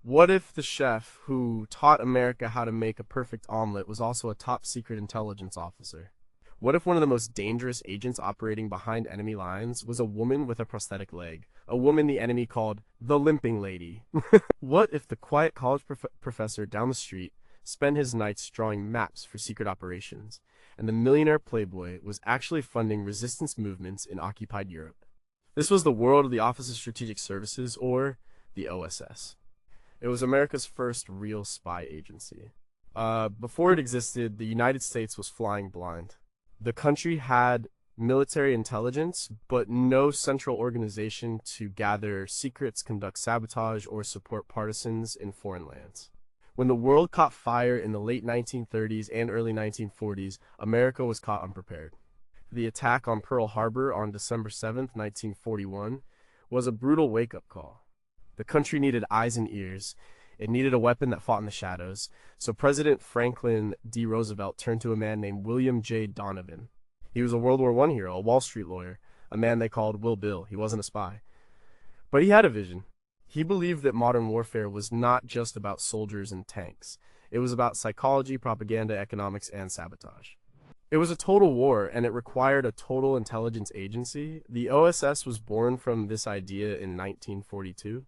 What if the chef who taught America how to make a perfect omelet was also a top secret intelligence officer? What if one of the most dangerous agents operating behind enemy lines was a woman with a prosthetic leg? A woman the enemy called the limping lady. What if the quiet college professor down the street spent his nights drawing maps for secret operations, and the millionaire playboy was actually funding resistance movements in occupied Europe? This was the world of the Office of Strategic Services, or the OSS. It was America's first real spy agency. Before it existed, the United States was flying blind. The country had military intelligence, but no central organization to gather secrets, conduct sabotage, or support partisans in foreign lands. When the world caught fire in the late 1930s and early 1940s, America was caught unprepared. The attack on Pearl Harbor on December 7th, 1941, was a brutal wake-up call. The country needed eyes and ears. It needed a weapon that fought in the shadows. So President Franklin D. Roosevelt turned to a man named William J. Donovan. He was a World War I hero, a Wall Street lawyer, a man they called Will Bill. He wasn't a spy. But he had a vision. He believed that modern warfare was not just about soldiers and tanks. It was about psychology, propaganda, economics, and sabotage. It was a total war, and it required a total intelligence agency. The OSS was born from this idea in 1942.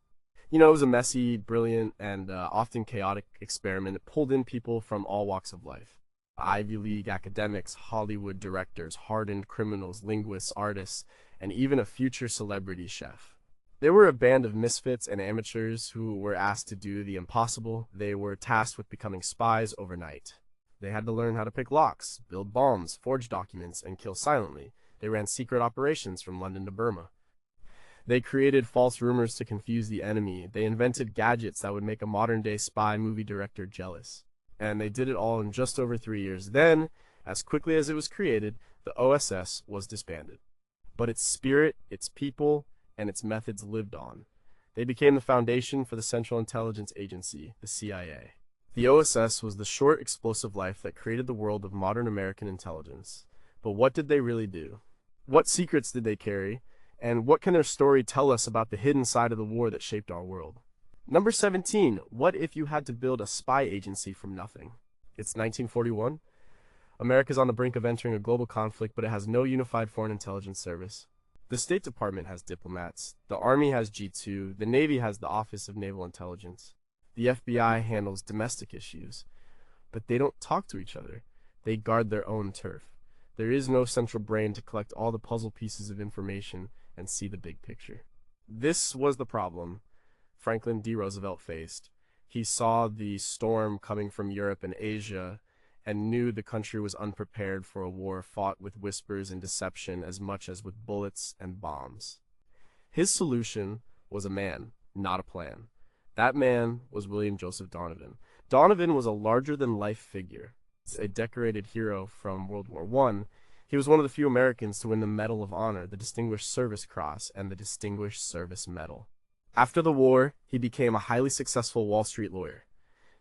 It was a messy, brilliant, and often chaotic experiment. It pulled in people from all walks of life. Ivy League academics, Hollywood directors, hardened criminals, linguists, artists, and even a future celebrity chef. They were a band of misfits and amateurs who were asked to do the impossible. They were tasked with becoming spies overnight. They had to learn how to pick locks, build bombs, forge documents, and kill silently. They ran secret operations from London to Burma. They created false rumors to confuse the enemy. They invented gadgets that would make a modern-day spy movie director jealous. And they did it all in just over 3 years. Then, as quickly as it was created, the OSS was disbanded. But its spirit, its people, and its methods lived on. They became the foundation for the Central Intelligence Agency, the CIA. The OSS was the short, explosive life that created the world of modern American intelligence. But what did they really do? What secrets did they carry? And what can their story tell us about the hidden side of the war that shaped our world? Number 17. What if you had to build a spy agency from nothing? It's 1941. America's on the brink of entering a global conflict, but it has no unified foreign intelligence service. The State Department has diplomats. The Army has G2. The Navy has the Office of Naval Intelligence. The FBI handles domestic issues. But they don't talk to each other. They guard their own turf. There is no central brain to collect all the puzzle pieces of information and see the big picture. This was the problem Franklin D. Roosevelt faced. He saw the storm coming from Europe and Asia and knew the country was unprepared for a war fought with whispers and deception as much as with bullets and bombs. His solution was a man, not a plan. That man was William Joseph Donovan. Donovan was a larger-than-life figure, a decorated hero from World War I. He was one of the few Americans to win the Medal of Honor, the Distinguished Service Cross, and the Distinguished Service Medal. After the war, he became a highly successful Wall Street lawyer.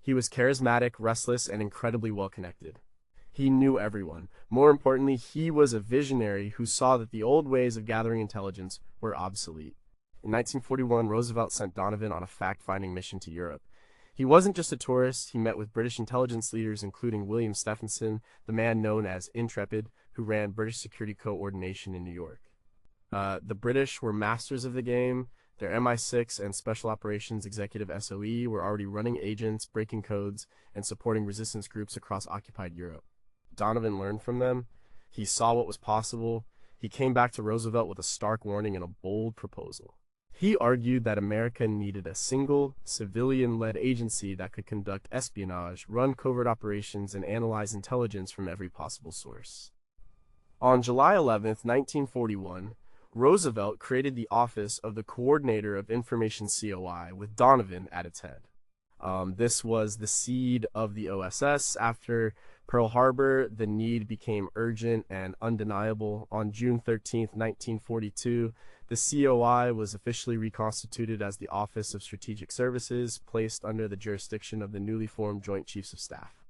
He was charismatic, restless, and incredibly well-connected. He knew everyone. More importantly, he was a visionary who saw that the old ways of gathering intelligence were obsolete. In 1941, Roosevelt sent Donovan on a fact-finding mission to Europe. He wasn't just a tourist. He met with British intelligence leaders, including William Stephenson, the man known as Intrepid, who ran British Security Coordination in New York. The British were masters of the game. Their MI6 and Special Operations Executive SOE were already running agents, breaking codes, and supporting resistance groups across occupied Europe. Donovan learned from them. He saw what was possible. He came back to Roosevelt with a stark warning and a bold proposal. He argued that America needed a single, civilian-led agency that could conduct espionage, run covert operations, and analyze intelligence from every possible source. On July 11th, 1941, Roosevelt created the Office of the Coordinator of Information COI, with Donovan at its head. This was the seed of the OSS. After Pearl Harbor, the need became urgent and undeniable. On June 13th, 1942, the COI was officially reconstituted as the Office of Strategic Services, placed under the jurisdiction of the newly formed Joint Chiefs of Staff.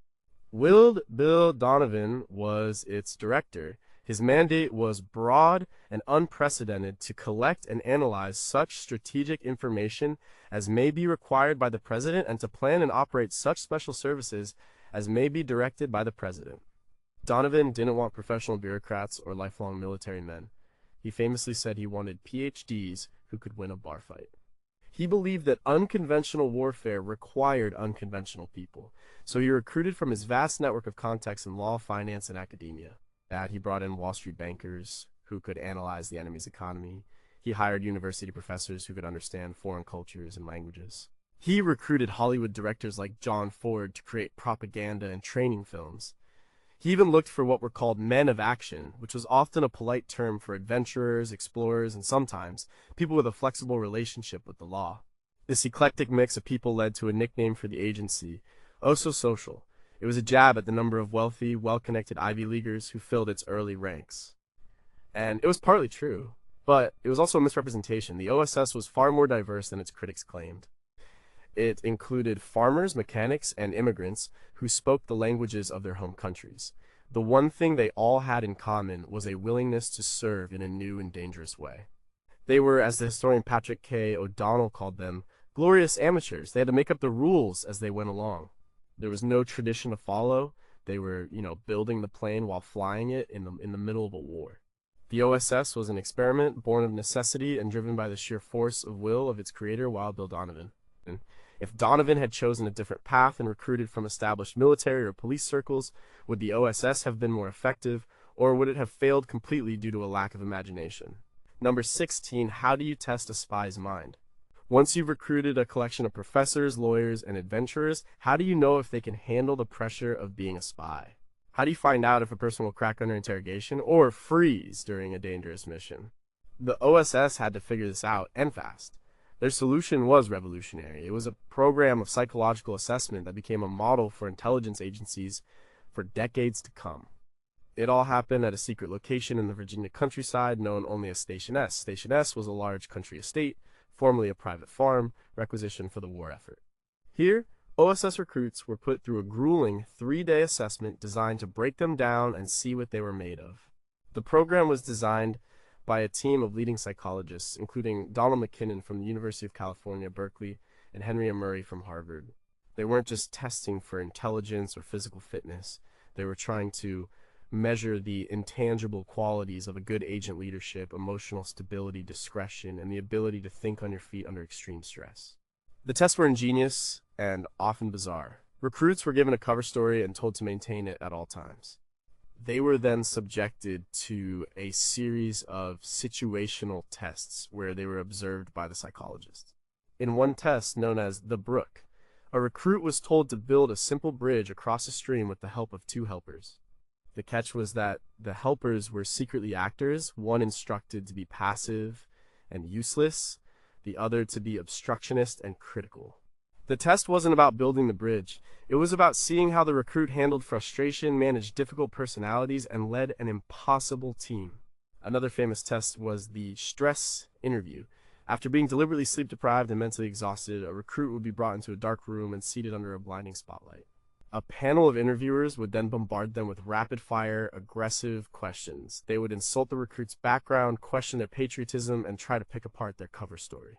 Bill Donovan was its director. His mandate was broad and unprecedented to collect and analyze such strategic information as may be required by the president and to plan and operate such special services as may be directed by the president. Donovan didn't want professional bureaucrats or lifelong military men. He famously said he wanted PhDs who could win a bar fight. He believed that unconventional warfare required unconventional people, so he recruited from his vast network of contacts in law, finance, and academia. He brought in Wall Street bankers who could analyze the enemy's economy. He hired university professors who could understand foreign cultures and languages. He recruited Hollywood directors like John Ford to create propaganda and training films. He even looked for what were called men of action, which was often a polite term for adventurers, explorers, and sometimes people with a flexible relationship with the law. This eclectic mix of people led to a nickname for the agency, Oh So Social. It was a jab at the number of wealthy, well-connected Ivy Leaguers who filled its early ranks. And it was partly true, but it was also a misrepresentation. The OSS was far more diverse than its critics claimed. It included farmers, mechanics, and immigrants who spoke the languages of their home countries. The one thing they all had in common was a willingness to serve in a new and dangerous way. They were, as the historian Patrick K. O'Donnell called them, glorious amateurs. They had to make up the rules as they went along. There was no tradition to follow. They were, building the plane while flying it in the middle of a war. The OSS was an experiment born of necessity and driven by the sheer force of will of its creator, Wild Bill Donovan. If Donovan had chosen a different path and recruited from established military or police circles, would the OSS have been more effective, or would it have failed completely due to a lack of imagination? Number 16, how do you test a spy's mind? Once you've recruited a collection of professors, lawyers, and adventurers, how do you know if they can handle the pressure of being a spy? How do you find out if a person will crack under interrogation or freeze during a dangerous mission? The OSS had to figure this out, and fast. Their solution was revolutionary. It was a program of psychological assessment that became a model for intelligence agencies for decades to come. It all happened at a secret location in the Virginia countryside known only as Station S. Station S was a large country estate, formerly a private farm, requisitioned for the war effort. Here, OSS recruits were put through a grueling 3-day assessment designed to break them down and see what they were made of. The program was designed by a team of leading psychologists, including Donald McKinnon from the University of California, Berkeley, and Henry M. Murray from Harvard. They weren't just testing for intelligence or physical fitness. They were trying to measure the intangible qualities of a good agent leadership, emotional stability, discretion, and the ability to think on your feet under extreme stress. The tests were ingenious and often bizarre. Recruits were given a cover story and told to maintain it at all times. They were then subjected to a series of situational tests where they were observed by the psychologists. In one test, known as the Brook, a recruit was told to build a simple bridge across a stream with the help of 2 helpers. The catch was that the helpers were secretly actors, one instructed to be passive and useless, the other to be obstructionist and critical. The test wasn't about building the bridge. It was about seeing how the recruit handled frustration, managed difficult personalities, and led an impossible team. Another famous test was the stress interview. After being deliberately sleep-deprived and mentally exhausted, a recruit would be brought into a dark room and seated under a blinding spotlight. A panel of interviewers would then bombard them with rapid-fire, aggressive questions. They would insult the recruit's background, question their patriotism, and try to pick apart their cover story.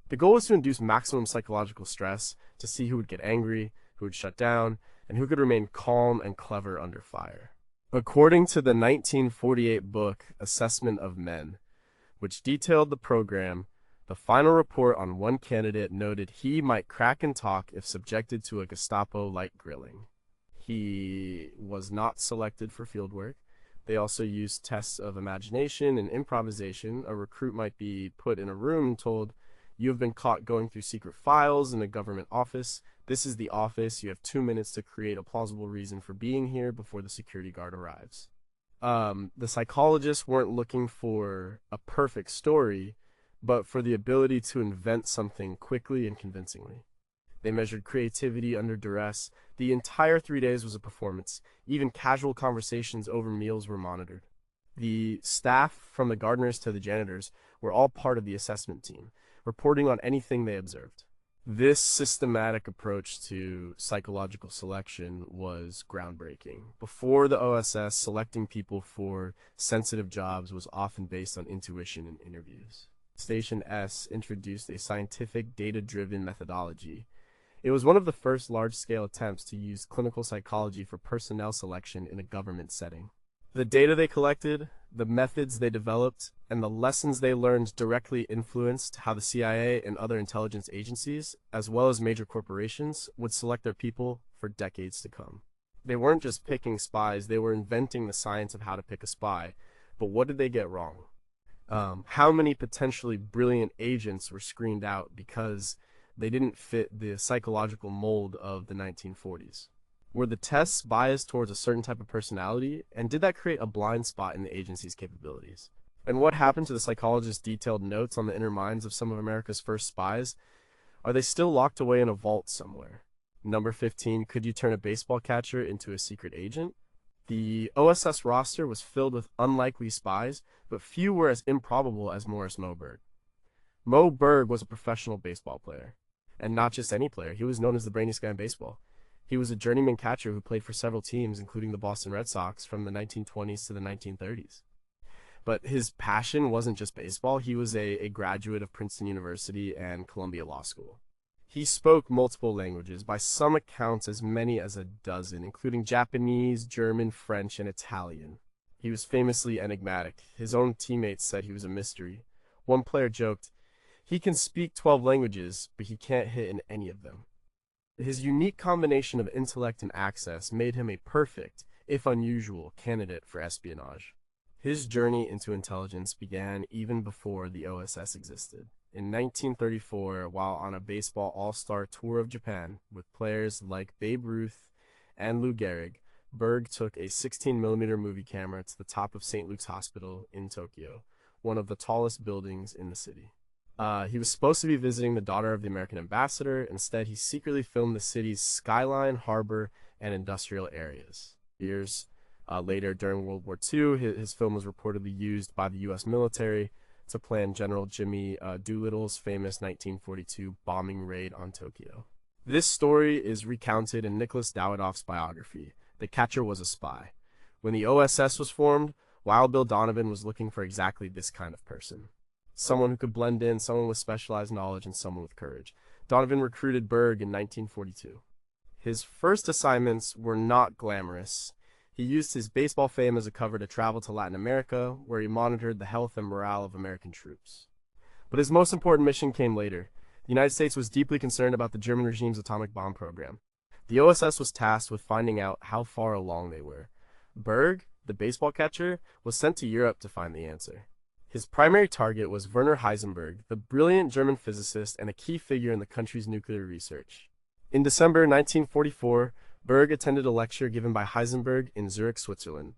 The goal was to induce maximum psychological stress, to see who would get angry, who would shut down, and who could remain calm and clever under fire. According to the 1948 book, Assessment of Men, which detailed the program, the final report on one candidate noted he might crack and talk if subjected to a Gestapo-like grilling. He was not selected for field work. They also used tests of imagination and improvisation. A recruit might be put in a room and told, "You have been caught going through secret files in a government office. This is the office. You have 2 minutes to create a plausible reason for being here before the security guard arrives." The psychologists weren't looking for a perfect story, but for the ability to invent something quickly and convincingly. They measured creativity under duress. The entire 3 days was a performance. Even casual conversations over meals were monitored. The staff, from the gardeners to the janitors, were all part of the assessment team, reporting on anything they observed. This systematic approach to psychological selection was groundbreaking. Before the OSS, selecting people for sensitive jobs was often based on intuition in interviews. Station S introduced a scientific, data-driven methodology. It was one of the first large-scale attempts to use clinical psychology for personnel selection in a government setting. The data they collected, the methods they developed, and the lessons they learned directly influenced how the CIA and other intelligence agencies, as well as major corporations, would select their people for decades to come. They weren't just picking spies, they were inventing the science of how to pick a spy. But what did they get wrong? How many potentially brilliant agents were screened out because they didn't fit the psychological mold of the 1940s? Were the tests biased towards a certain type of personality, and did that create a blind spot in the agency's capabilities? And what happened to the psychologist's detailed notes on the inner minds of some of America's first spies? Are they still locked away in a vault somewhere? Number 15, could you turn a baseball catcher into a secret agent? The OSS roster was filled with unlikely spies, but few were as improbable as Morris Moberg. Moberg was a professional baseball player. And not just any player, he was known as the brainiest guy in baseball. He was a journeyman catcher who played for several teams, including the Boston Red Sox from the 1920s to the 1930s. But his passion wasn't just baseball. He was a graduate of Princeton University and Columbia Law School. He spoke multiple languages, by some accounts as many as a dozen, including Japanese, German, French, and Italian. He was famously enigmatic. His own teammates said he was a mystery. One player joked, "He can speak 12 languages, but he can't hit in any of them." His unique combination of intellect and access made him a perfect, if unusual, candidate for espionage. His journey into intelligence began even before the OSS existed. In 1934, while on a baseball all-star tour of Japan with players like Babe Ruth and Lou Gehrig, Berg took a 16mm movie camera to the top of St. Luke's Hospital in Tokyo, one of the tallest buildings in the city. He was supposed to be visiting the daughter of the American ambassador. Instead, he secretly filmed the city's skyline, harbor, and industrial areas. Years later, during World War II, his film was reportedly used by the U.S. military to plan General Jimmy Doolittle's famous 1942 bombing raid on Tokyo. This story is recounted in Nicholas Dawidoff's biography, The Catcher Was a Spy. When the OSS was formed, Wild Bill Donovan was looking for exactly this kind of person. Someone who could blend in, someone with specialized knowledge, and someone with courage. Donovan recruited Berg in 1942. His first assignments were not glamorous. He used his baseball fame as a cover to travel to Latin America, where he monitored the health and morale of American troops. But his most important mission came later. The United States was deeply concerned about the German regime's atomic bomb program. The OSS was tasked with finding out how far along they were. Berg, the baseball catcher, was sent to Europe to find the answer. His primary target was Werner Heisenberg, the brilliant German physicist and a key figure in the country's nuclear research. In December 1944, Berg attended a lecture given by Heisenberg in Zurich, Switzerland.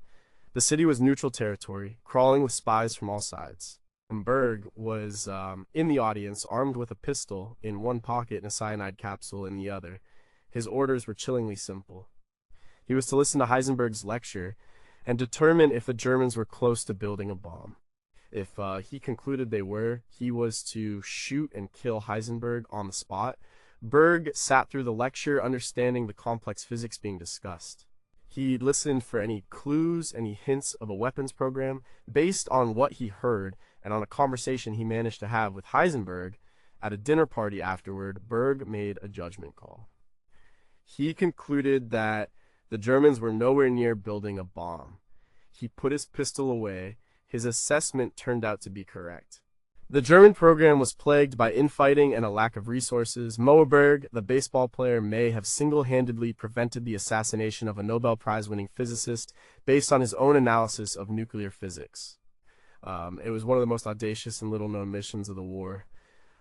The city was neutral territory, crawling with spies from all sides. And Berg was in the audience, armed with a pistol in one pocket and a cyanide capsule in the other. His orders were chillingly simple. He was to listen to Heisenberg's lecture and determine if the Germans were close to building a bomb. If he concluded they were, he was to shoot and kill Heisenberg on the spot. Berg sat through the lecture, understanding the complex physics being discussed. He listened for any clues, any hints of a weapons program. Based on what he heard and on a conversation he managed to have with Heisenberg at a dinner party afterward, Berg made a judgment call. He concluded that the Germans were nowhere near building a bomb. He put his pistol away. His assessment turned out to be correct. The German program was plagued by infighting and a lack of resources. Moberg, the baseball player, may have single-handedly prevented the assassination of a Nobel Prize-winning physicist based on his own analysis of nuclear physics. It was one of the most audacious and little-known missions of the war.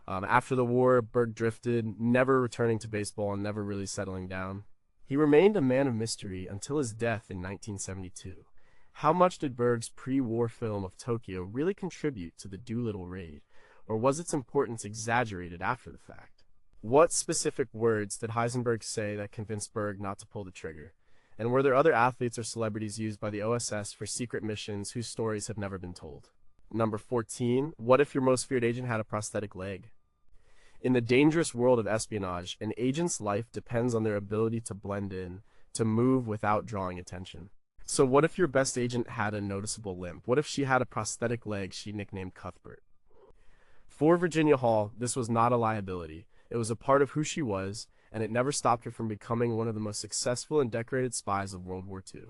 After the war, Berg drifted, never returning to baseball and never really settling down. He remained a man of mystery until his death in 1972. How much did Berg's pre-war film of Tokyo really contribute to the Doolittle raid, or was its importance exaggerated after the fact? What specific words did Heisenberg say that convinced Berg not to pull the trigger? And were there other athletes or celebrities used by the OSS for secret missions whose stories have never been told? Number 14, what if your most feared agent had a prosthetic leg? In the dangerous world of espionage, an agent's life depends on their ability to blend in, to move without drawing attention. So what if your best agent had a noticeable limp? What if she had a prosthetic leg she nicknamed Cuthbert? For Virginia Hall, this was not a liability. It was a part of who she was, and it never stopped her from becoming one of the most successful and decorated spies of World War II.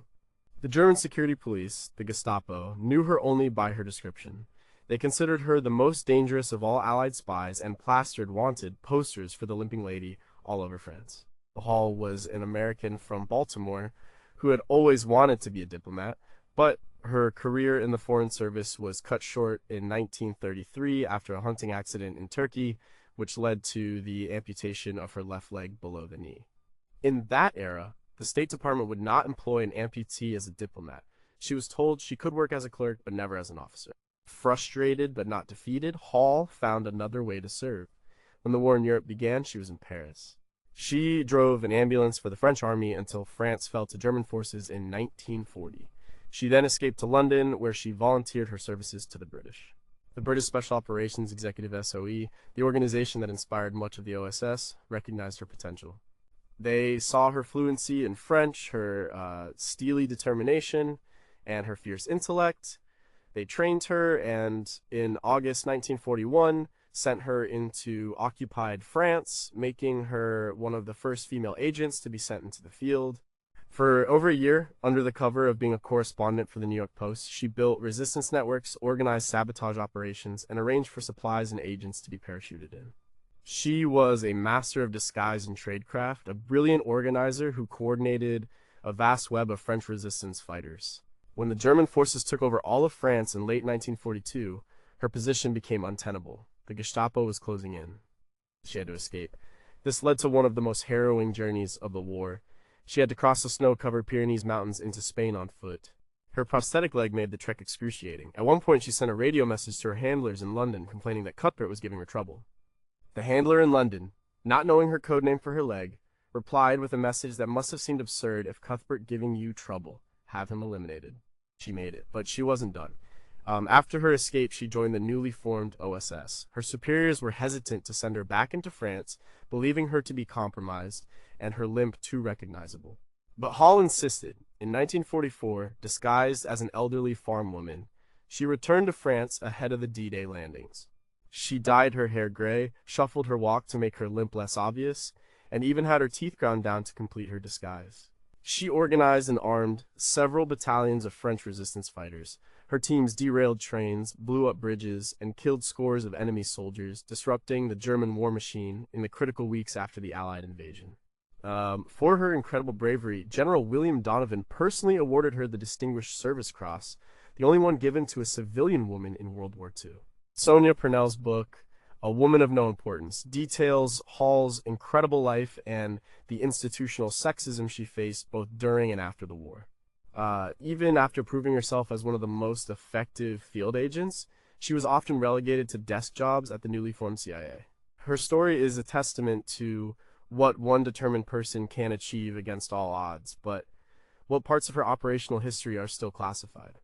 The German security police, the Gestapo, knew her only by her description. They considered her the most dangerous of all Allied spies and plastered wanted posters for the limping lady all over France. Hall was an American from Baltimore who had always wanted to be a diplomat, but her career in the Foreign Service was cut short in 1933 after a hunting accident in Turkey, which led to the amputation of her left leg below the knee. In that era, the State Department would not employ an amputee as a diplomat. She was told she could work as a clerk, but never as an officer. Frustrated but not defeated, Hall found another way to serve. When the war in Europe began, she was in Paris. She drove an ambulance for the French army until France fell to German forces in 1940. She then escaped to London, where she volunteered her services to the British. The British Special Operations Executive SOE, the organization that inspired much of the OSS, recognized her potential. They saw her fluency in French, her steely determination, and her fierce intellect. They trained her, and in August 1941, sent her into occupied France, making her one of the first female agents to be sent into the field. For over a year, under the cover of being a correspondent for the New York Post, she built resistance networks, organized sabotage operations, and arranged for supplies and agents to be parachuted in. She was a master of disguise and tradecraft, a brilliant organizer who coordinated a vast web of French resistance fighters. When the German forces took over all of France in late 1942, her position became untenable. The Gestapo was closing in. She had to escape. This led to one of the most harrowing journeys of the war. She had to cross the snow-covered Pyrenees Mountains into Spain on foot. Her prosthetic leg made the trek excruciating. At one point, she sent a radio message to her handlers in London complaining that Cuthbert was giving her trouble. The handler in London, not knowing her code name for her leg, replied with a message that must have seemed absurd. If Cuthbert giving you trouble, have him eliminated. She made it, but she wasn't done. After her escape, she joined the newly formed OSS. Her superiors were hesitant to send her back into France, believing her to be compromised and her limp too recognizable. But Hall insisted. In 1944, disguised as an elderly farm woman, she returned to France ahead of the D-Day landings. She dyed her hair gray, shuffled her walk to make her limp less obvious, and even had her teeth ground down to complete her disguise. She organized and armed several battalions of French resistance fighters. Her teams derailed trains, blew up bridges, and killed scores of enemy soldiers, disrupting the German war machine in the critical weeks after the Allied invasion. For her incredible bravery, General William Donovan personally awarded her the Distinguished Service Cross, the only one given to a civilian woman in World War II. Sonia Purnell's book, A Woman of No Importance, details Hall's incredible life and the institutional sexism she faced both during and after the war. Even after proving herself as one of the most effective field agents, she was often relegated to desk jobs at the newly formed CIA. Her story is a testament to what one determined person can achieve against all odds, but what parts of her operational history are still classified?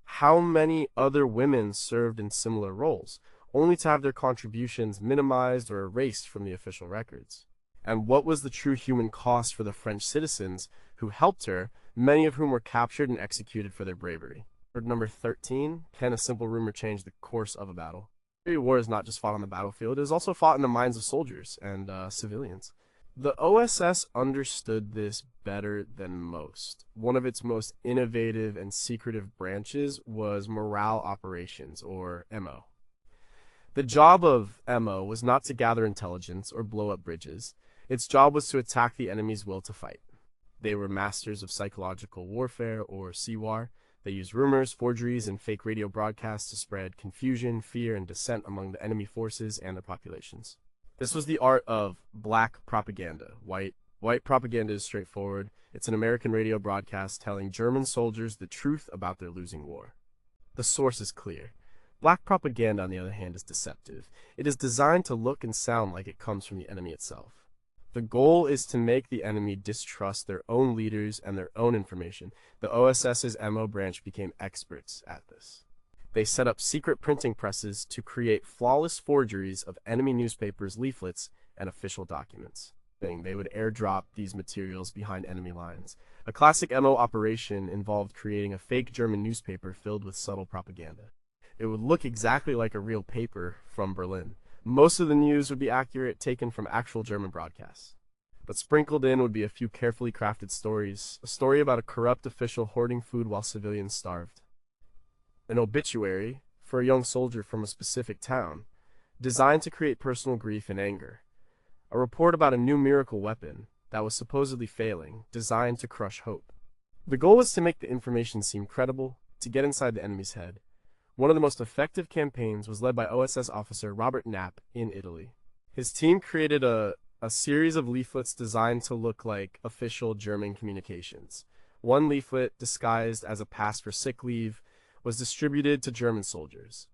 How many other women served in similar roles, only to have their contributions minimized or erased from the official records? And what was the true human cost for the French citizens who helped her, many of whom were captured and executed for their bravery? Number 13, can a simple rumor change the course of a battle? War is not just fought on the battlefield, it is also fought in the minds of soldiers and civilians. The OSS understood this better than most. One of its most innovative and secretive branches was morale operations, or MO. The job of MO was not to gather intelligence or blow up bridges. Its job was to attack the enemy's will to fight. They were masters of psychological warfare, or CWAR. They used rumors, forgeries, and fake radio broadcasts to spread confusion, fear, and dissent among the enemy forces and their populations. This was the art of black propaganda. White propaganda is straightforward. It's an American radio broadcast telling German soldiers the truth about their losing war. The source is clear. Black propaganda, on the other hand, is deceptive. It is designed to look and sound like it comes from the enemy itself. The goal is to make the enemy distrust their own leaders and their own information. The OSS's MO branch became experts at this. They set up secret printing presses to create flawless forgeries of enemy newspapers, leaflets, and official documents. They would airdrop these materials behind enemy lines. A classic MO operation involved creating a fake German newspaper filled with subtle propaganda. It would look exactly like a real paper from Berlin. Most of the news would be accurate, taken from actual German broadcasts. But sprinkled in would be a few carefully crafted stories. A story about a corrupt official hoarding food while civilians starved. An obituary for a young soldier from a specific town, designed to create personal grief and anger. A report about a new miracle weapon that was supposedly failing, designed to crush hope. The goal was to make the information seem credible, to get inside the enemy's head. One of the most effective campaigns was led by OSS officer Robert Knapp in Italy. His team created a series of leaflets designed to look like official German communications. One leaflet, disguised as a pass for sick leave, was distributed to German soldiers.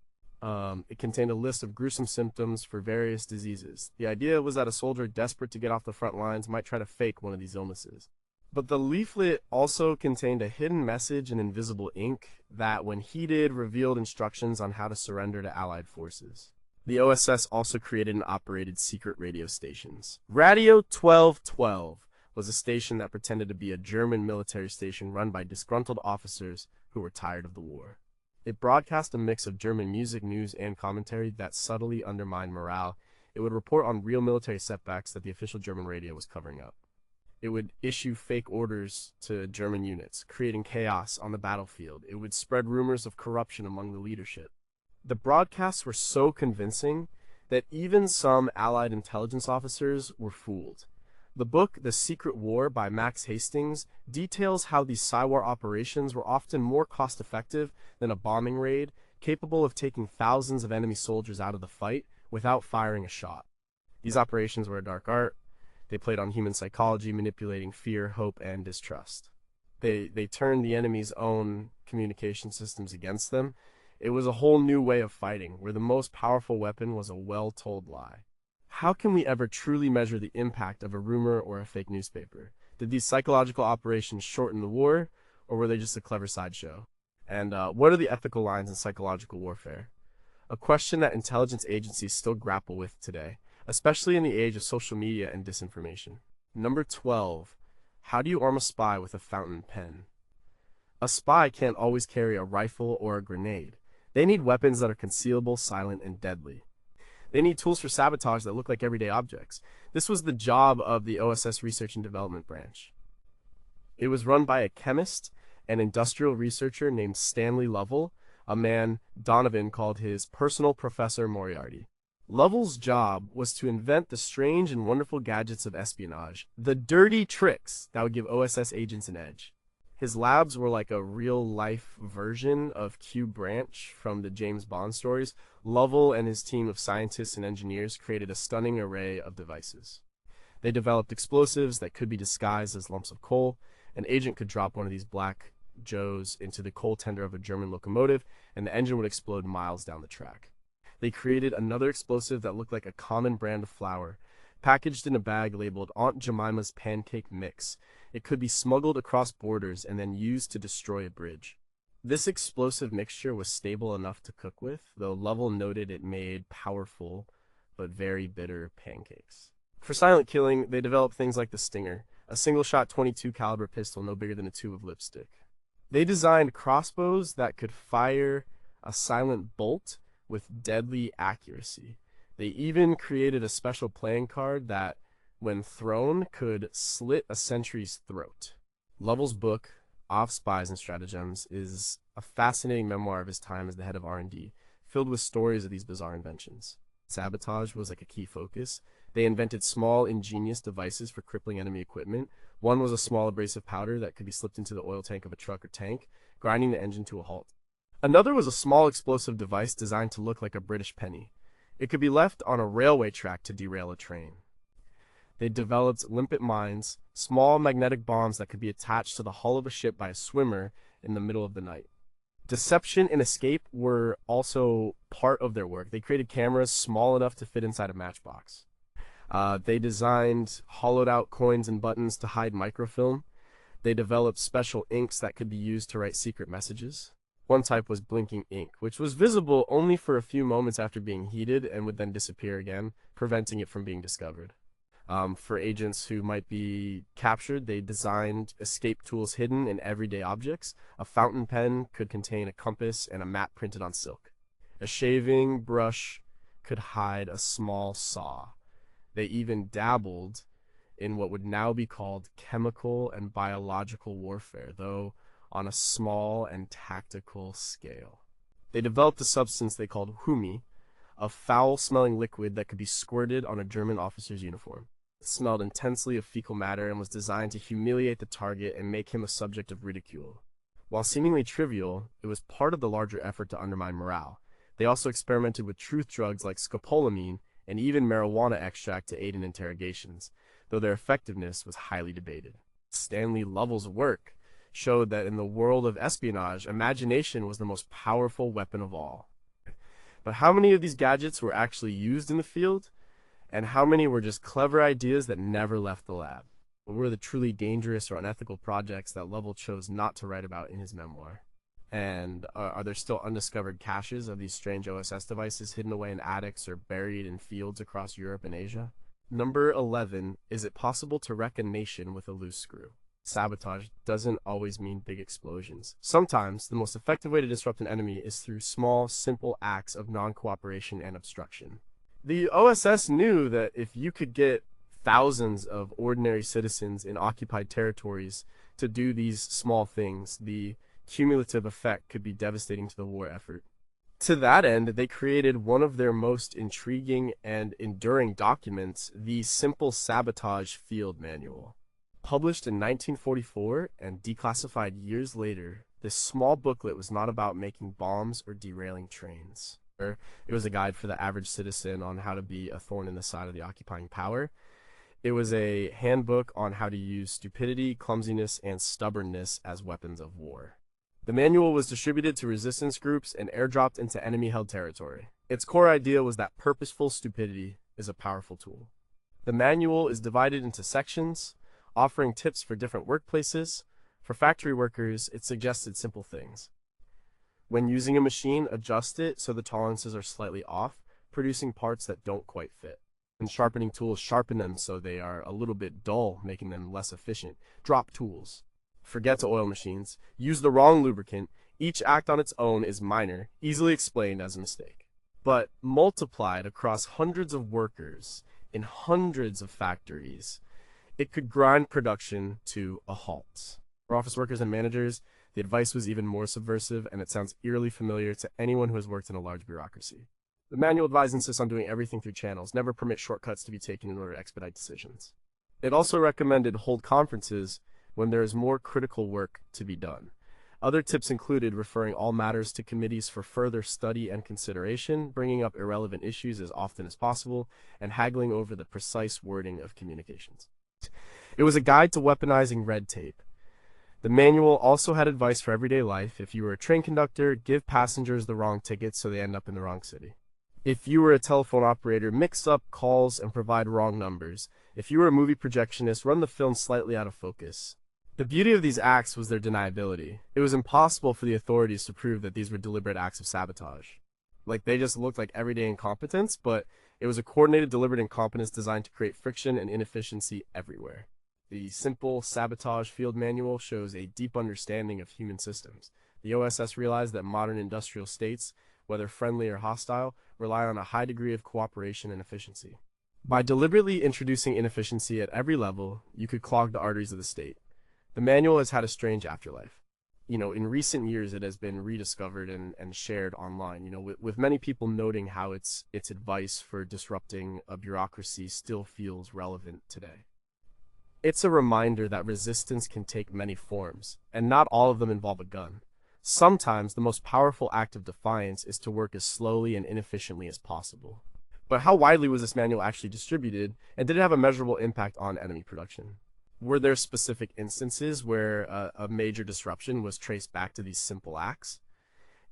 It contained a list of gruesome symptoms for various diseases. The idea was that a soldier desperate to get off the front lines might try to fake one of these illnesses. But the leaflet also contained a hidden message in invisible ink that, when heated, revealed instructions on how to surrender to Allied forces. The OSS also created and operated secret radio stations. Radio 1212 was a station that pretended to be a German military station run by disgruntled officers who were tired of the war. It broadcast a mix of German music, news, and commentary that subtly undermined morale. It would report on real military setbacks that the official German radio was covering up. It would issue fake orders to German units, creating chaos on the battlefield. It would spread rumors of corruption among the leadership. The broadcasts were so convincing that even some Allied intelligence officers were fooled. The book, The Secret War by Max Hastings, details how these Psywar operations were often more cost-effective than a bombing raid, capable of taking thousands of enemy soldiers out of the fight without firing a shot. These operations were a dark art. They played on human psychology, manipulating fear, hope, and distrust. They turned the enemy's own communication systems against them. It was a whole new way of fighting, where the most powerful weapon was a well-told lie. How can we ever truly measure the impact of a rumor or a fake newspaper? Did these psychological operations shorten the war, or were they just a clever sideshow? And what are the ethical lines in psychological warfare? A question that intelligence agencies still grapple with today, especially in the age of social media and disinformation. Number 12. How do you arm a spy with a fountain pen? A spy can't always carry a rifle or a grenade. They need weapons that are concealable, silent, and deadly. They need tools for sabotage that look like everyday objects. This was the job of the OSS Research and Development Branch. It was run by a chemist and industrial researcher named Stanley Lovell, a man Donovan called his personal Professor Moriarty. Lovell's job was to invent the strange and wonderful gadgets of espionage, the dirty tricks that would give OSS agents an edge. His labs were like a real-life version of Q Branch from the James Bond stories. Lovell and his team of scientists and engineers created a stunning array of devices. They developed explosives that could be disguised as lumps of coal. An agent could drop one of these black Joes into the coal tender of a German locomotive, and the engine would explode miles down the track. They created another explosive that looked like a common brand of flour, packaged in a bag labeled Aunt Jemima's Pancake Mix. It could be smuggled across borders and then used to destroy a bridge. This explosive mixture was stable enough to cook with, though Lovell noted it made powerful but very bitter pancakes. For silent killing, they developed things like the Stinger, a single-shot .22 caliber pistol no bigger than a tube of lipstick. They designed crossbows that could fire a silent bolt with deadly accuracy. They even created a special playing card that, when thrown, could slit a sentry's throat. Lovell's book, Off Spies and Stratagems, is a fascinating memoir of his time as the head of R&D, filled with stories of these bizarre inventions. Sabotage was like a key focus. They invented small, ingenious devices for crippling enemy equipment. One was a small abrasive powder that could be slipped into the oil tank of a truck or tank, grinding the engine to a halt. Another was a small explosive device designed to look like a British penny. It could be left on a railway track to derail a train. They developed limpet mines, small magnetic bombs that could be attached to the hull of a ship by a swimmer in the middle of the night. Deception and escape were also part of their work. They created cameras small enough to fit inside a matchbox. They designed hollowed-out coins and buttons to hide microfilm. They developed special inks that could be used to write secret messages. One type was blinking ink, which was visible only for a few moments after being heated and would then disappear again, preventing it from being discovered. For agents who might be captured, they designed escape tools hidden in everyday objects. A fountain pen could contain a compass and a map printed on silk. A shaving brush could hide a small saw. They even dabbled in what would now be called chemical and biological warfare, though on a small and tactical scale. They developed a substance they called humi, a foul-smelling liquid that could be squirted on a German officer's uniform. It smelled intensely of fecal matter and was designed to humiliate the target and make him a subject of ridicule. While seemingly trivial, it was part of the larger effort to undermine morale. They also experimented with truth drugs like scopolamine and even marijuana extract to aid in interrogations, though their effectiveness was highly debated. Stanley Lovell's work showed that in the world of espionage, imagination was the most powerful weapon of all. But how many of these gadgets were actually used in the field? And how many were just clever ideas that never left the lab? What were the truly dangerous or unethical projects that Lovell chose not to write about in his memoir? And are there still undiscovered caches of these strange OSS devices hidden away in attics or buried in fields across Europe and Asia? Number 11, is it possible to wreck a nation with a loose screw? Sabotage doesn't always mean big explosions. Sometimes, the most effective way to disrupt an enemy is through small, simple acts of non-cooperation and obstruction. The OSS knew that if you could get thousands of ordinary citizens in occupied territories to do these small things, the cumulative effect could be devastating to the war effort. To that end, they created one of their most intriguing and enduring documents, the Simple Sabotage Field Manual. Published in 1944 and declassified years later, this small booklet was not about making bombs or derailing trains. It was a guide for the average citizen on how to be a thorn in the side of the occupying power. It was a handbook on how to use stupidity, clumsiness, and stubbornness as weapons of war. The manual was distributed to resistance groups and airdropped into enemy-held territory. Its core idea was that purposeful stupidity is a powerful tool. The manual is divided into sections, offering tips for different workplaces. For factory workers, it suggested simple things. When using a machine, adjust it so the tolerances are slightly off, producing parts that don't quite fit. When sharpening tools, sharpen them so they are a little bit dull, making them less efficient. Drop tools. Forget to oil machines. Use the wrong lubricant. Each act on its own is minor, easily explained as a mistake. But multiplied across hundreds of workers in hundreds of factories, it could grind production to a halt. For office workers and managers, the advice was even more subversive, and it sounds eerily familiar to anyone who has worked in a large bureaucracy. The manual advice insists on doing everything through channels, never permit shortcuts to be taken in order to expedite decisions. It also recommended hold conferences when there is more critical work to be done. Other tips included referring all matters to committees for further study and consideration, bringing up irrelevant issues as often as possible, and haggling over the precise wording of communications. It was a guide to weaponizing red tape. The manual also had advice for everyday life. If you were a train conductor, give passengers the wrong tickets so they end up in the wrong city. If you were a telephone operator, mix up calls and provide wrong numbers. If you were a movie projectionist, run the film slightly out of focus. The beauty of these acts was their deniability. It was impossible for the authorities to prove that these were deliberate acts of sabotage. They just looked like everyday incompetence, but it was a coordinated, deliberate incompetence designed to create friction and inefficiency everywhere. The Simple Sabotage Field Manual shows a deep understanding of human systems. The OSS realized that modern industrial states, whether friendly or hostile, rely on a high degree of cooperation and efficiency. By deliberately introducing inefficiency at every level, you could clog the arteries of the state. The manual has had a strange afterlife. In recent years, it has been rediscovered and shared online, with many people noting how its advice for disrupting a bureaucracy still feels relevant today. It's a reminder that resistance can take many forms, and not all of them involve a gun. Sometimes the most powerful act of defiance is to work as slowly and inefficiently as possible. But how widely was this manual actually distributed, and did it have a measurable impact on enemy production? Were there specific instances where a major disruption was traced back to these simple acts?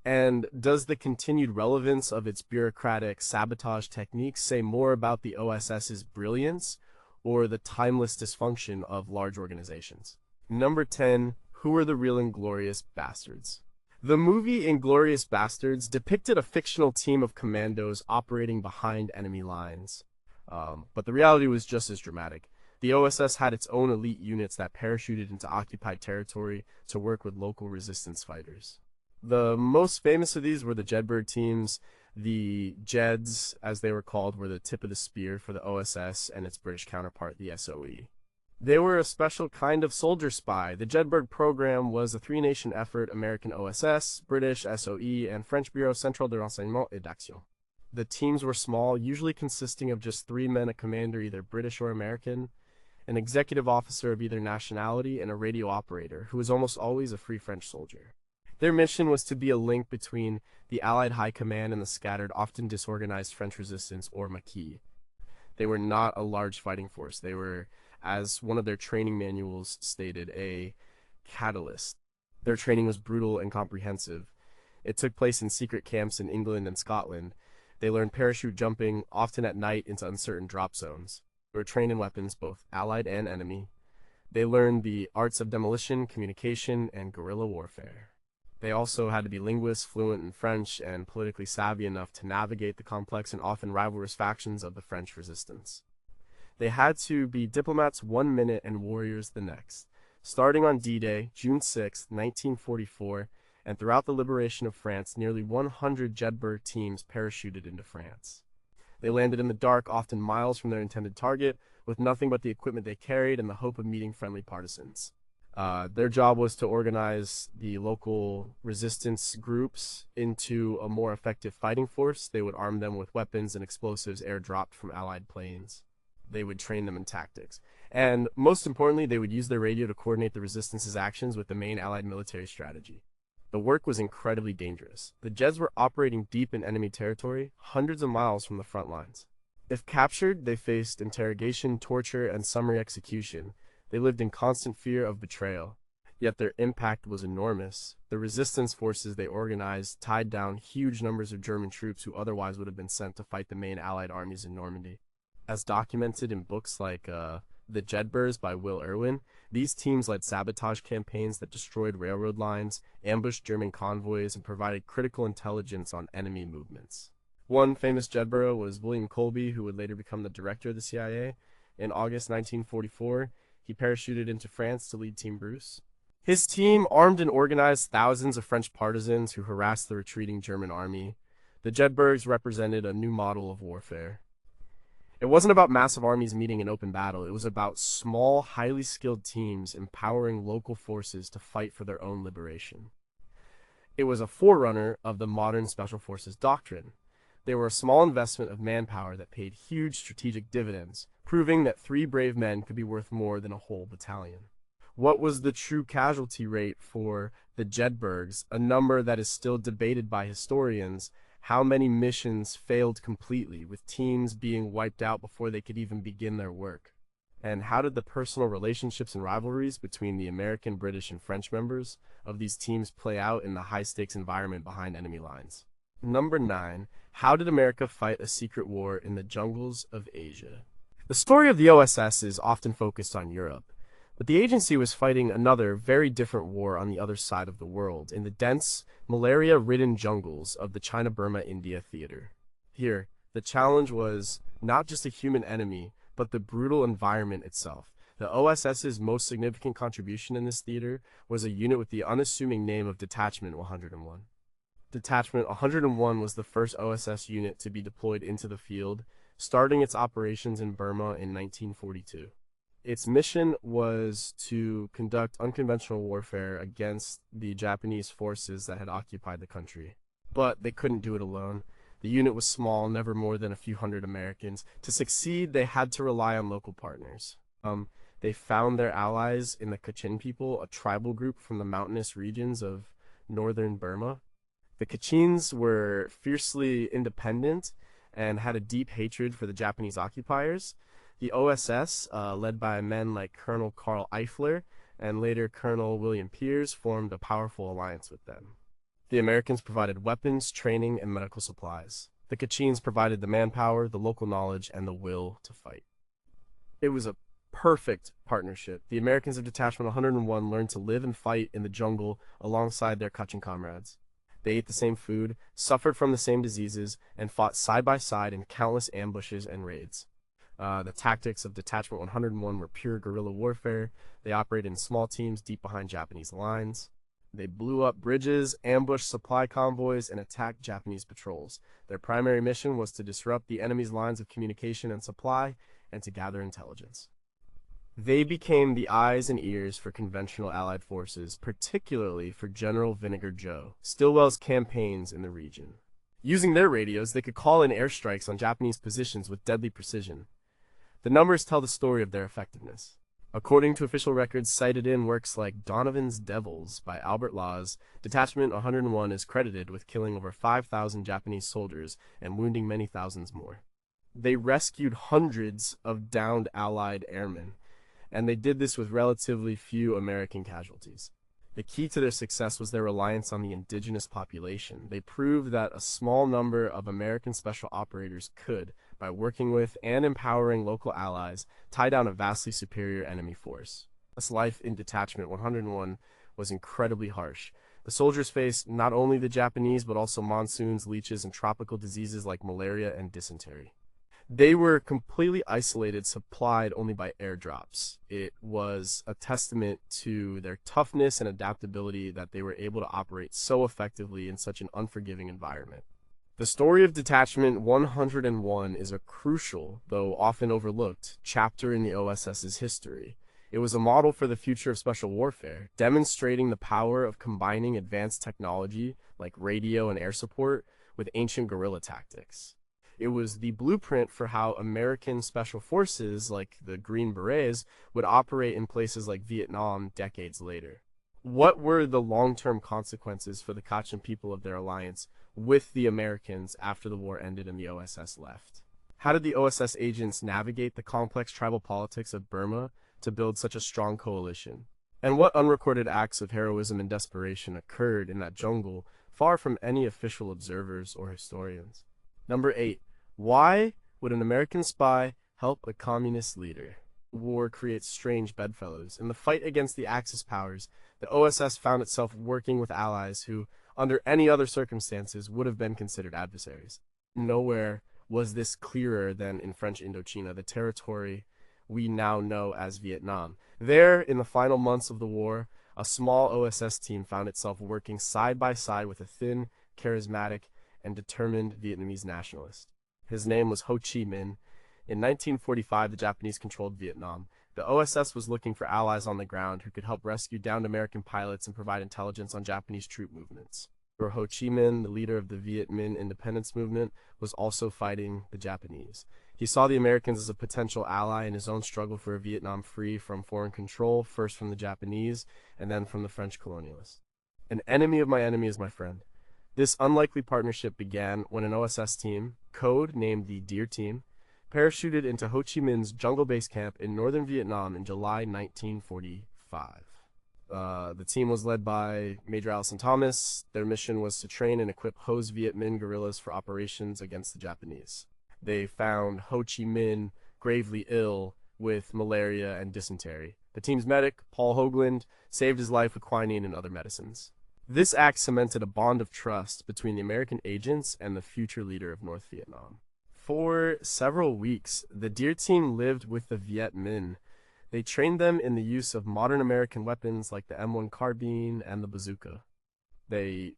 And does the continued relevance of its bureaucratic sabotage techniques say more about the OSS's brilliance or the timeless dysfunction of large organizations? Number 10, who are the real inglorious bastards? The movie *Inglourious Bastards* depicted a fictional team of commandos operating behind enemy lines. But the reality was just as dramatic. The OSS had its own elite units that parachuted into occupied territory to work with local resistance fighters. The most famous of these were the Jedburgh teams. The Jeds, as they were called, were the tip of the spear for the OSS and its British counterpart, the SOE. They were a special kind of soldier spy. The Jedburgh program was a three-nation effort: American OSS, British SOE, and French Bureau Central de Renseignement et d'Action. The teams were small, usually consisting of just 3 men, a commander either British or American, an executive officer of either nationality, and a radio operator, who was almost always a Free French soldier. Their mission was to be a link between the Allied High Command and the scattered, often disorganized French resistance, or Maquis. They were not a large fighting force. They were, as one of their training manuals stated, a catalyst. Their training was brutal and comprehensive. It took place in secret camps in England and Scotland. They learned parachute jumping, often at night, into uncertain drop zones. They were trained in weapons, both Allied and enemy. They learned the arts of demolition, communication, and guerrilla warfare. They also had to be linguists, fluent in French, and politically savvy enough to navigate the complex and often rivalrous factions of the French resistance. They had to be diplomats 1 minute and warriors the next. Starting on D-Day, June 6, 1944, and throughout the liberation of France, nearly 100 Jedburgh teams parachuted into France. They landed in the dark, often miles from their intended target, with nothing but the equipment they carried and the hope of meeting friendly partisans. Their job was to organize the local resistance groups into a more effective fighting force. They would arm them with weapons and explosives airdropped from Allied planes. They would train them in tactics. And most importantly, they would use their radio to coordinate the resistance's actions with the main Allied military strategy. The work was incredibly dangerous. The Jeds were operating deep in enemy territory, hundreds of miles from the front lines. If captured, they faced interrogation, torture, and summary execution. They lived in constant fear of betrayal. Yet their impact was enormous. The resistance forces they organized tied down huge numbers of German troops who otherwise would have been sent to fight the main Allied armies in Normandy. As documented in books like The Jedburghs by Will Irwin, these teams led sabotage campaigns that destroyed railroad lines, ambushed German convoys, and provided critical intelligence on enemy movements. One famous Jedburgh was William Colby, who would later become the director of the CIA. In August 1944, he parachuted into France to lead Team Bruce. His team armed and organized thousands of French partisans who harassed the retreating German army. The Jedburghs represented a new model of warfare. It wasn't about massive armies meeting in open battle. It was about small, highly skilled teams empowering local forces to fight for their own liberation. It was a forerunner of the modern Special Forces doctrine. They were a small investment of manpower that paid huge strategic dividends, proving that 3 brave men could be worth more than a whole battalion. What was the true casualty rate for the Jedburghs, a number that is still debated by historians? How many missions failed completely, with teams being wiped out before they could even begin their work? And how did the personal relationships and rivalries between the American, British, and French members of these teams play out in the high-stakes environment behind enemy lines? Number 9. How did America fight a secret war in the jungles of Asia? The story of the OSS is often focused on Europe, but the agency was fighting another, very different war on the other side of the world, in the dense, malaria-ridden jungles of the China-Burma-India theater. Here, the challenge was not just a human enemy, but the brutal environment itself. The OSS's most significant contribution in this theater was a unit with the unassuming name of Detachment 101. Detachment 101 was the first OSS unit to be deployed into the field, starting its operations in Burma in 1942. Its mission was to conduct unconventional warfare against the Japanese forces that had occupied the country. But they couldn't do it alone. The unit was small, never more than a few hundred Americans. To succeed, they had to rely on local partners. They found their allies in the Kachin people, a tribal group from the mountainous regions of northern Burma. The Kachins were fiercely independent and had a deep hatred for the Japanese occupiers. The OSS, led by men like Colonel Karl Eifler and later Colonel William Pears, formed a powerful alliance with them. The Americans provided weapons, training, and medical supplies. The Kachins provided the manpower, the local knowledge, and the will to fight. It was a perfect partnership. The Americans of Detachment 101 learned to live and fight in the jungle alongside their Kachin comrades. They ate the same food, suffered from the same diseases, and fought side by side in countless ambushes and raids. The tactics of Detachment 101 were pure guerrilla warfare. They operated in small teams deep behind Japanese lines. They blew up bridges, ambushed supply convoys, and attacked Japanese patrols. Their primary mission was to disrupt the enemy's lines of communication and supply, and to gather intelligence. They became the eyes and ears for conventional Allied forces, particularly for General Vinegar Joe, Stilwell's campaigns in the region. Using their radios, they could call in airstrikes on Japanese positions with deadly precision. The numbers tell the story of their effectiveness. According to official records cited in works like Donovan's Devils by Albert Laws, Detachment 101 is credited with killing over 5,000 Japanese soldiers and wounding many thousands more. They rescued hundreds of downed Allied airmen, and they did this with relatively few American casualties. The key to their success was their reliance on the indigenous population. They proved that a small number of American special operators could, by working with and empowering local allies, tie down a vastly superior enemy force. This life in Detachment 101 was incredibly harsh. The soldiers faced not only the Japanese, but also monsoons, leeches, and tropical diseases like malaria and dysentery. They were completely isolated, supplied only by airdrops. It was a testament to their toughness and adaptability that they were able to operate so effectively in such an unforgiving environment. The story of Detachment 101 is a crucial, though often overlooked, chapter in the OSS's history. It was a model for the future of special warfare, demonstrating the power of combining advanced technology like radio and air support with ancient guerrilla tactics. It was the blueprint for how American special forces, like the Green Berets, would operate in places like Vietnam decades later. What were the long-term consequences for the Kachin people of their alliance with the Americans after the war ended and the OSS left? How did the OSS agents navigate the complex tribal politics of Burma to build such a strong coalition? And what unrecorded acts of heroism and desperation occurred in that jungle, far from any official observers or historians? Number 8. Why would an American spy help a communist leader? War creates strange bedfellows. In the fight against the Axis powers, the OSS found itself working with allies who, under any other circumstances, would have been considered adversaries. Nowhere was this clearer than in French Indochina, the territory we now know as Vietnam. There, in the final months of the war, a small OSS team found itself working side by side with a thin, charismatic, and determined Vietnamese nationalist. His name was Ho Chi Minh. In 1945, the Japanese controlled Vietnam. The OSS was looking for allies on the ground who could help rescue downed American pilots and provide intelligence on Japanese troop movements. Ho Chi Minh, the leader of the Viet Minh independence movement, was also fighting the Japanese. He saw the Americans as a potential ally in his own struggle for a Vietnam free from foreign control, first from the Japanese and then from the French colonialists. An enemy of my enemy is my friend. This unlikely partnership began when an OSS team, code named the Deer Team, parachuted into Ho Chi Minh's jungle base camp in northern Vietnam in July 1945. The team was led by Major Allison Thomas. Their mission was to train and equip Ho's Viet Minh guerrillas for operations against the Japanese. They found Ho Chi Minh gravely ill with malaria and dysentery. The team's medic, Paul Hoagland, saved his life with quinine and other medicines. This act cemented a bond of trust between the American agents and the future leader of North Vietnam. For several weeks, the Deer Team lived with the Viet Minh. They trained them in the use of modern American weapons like the M1 carbine and the bazooka. They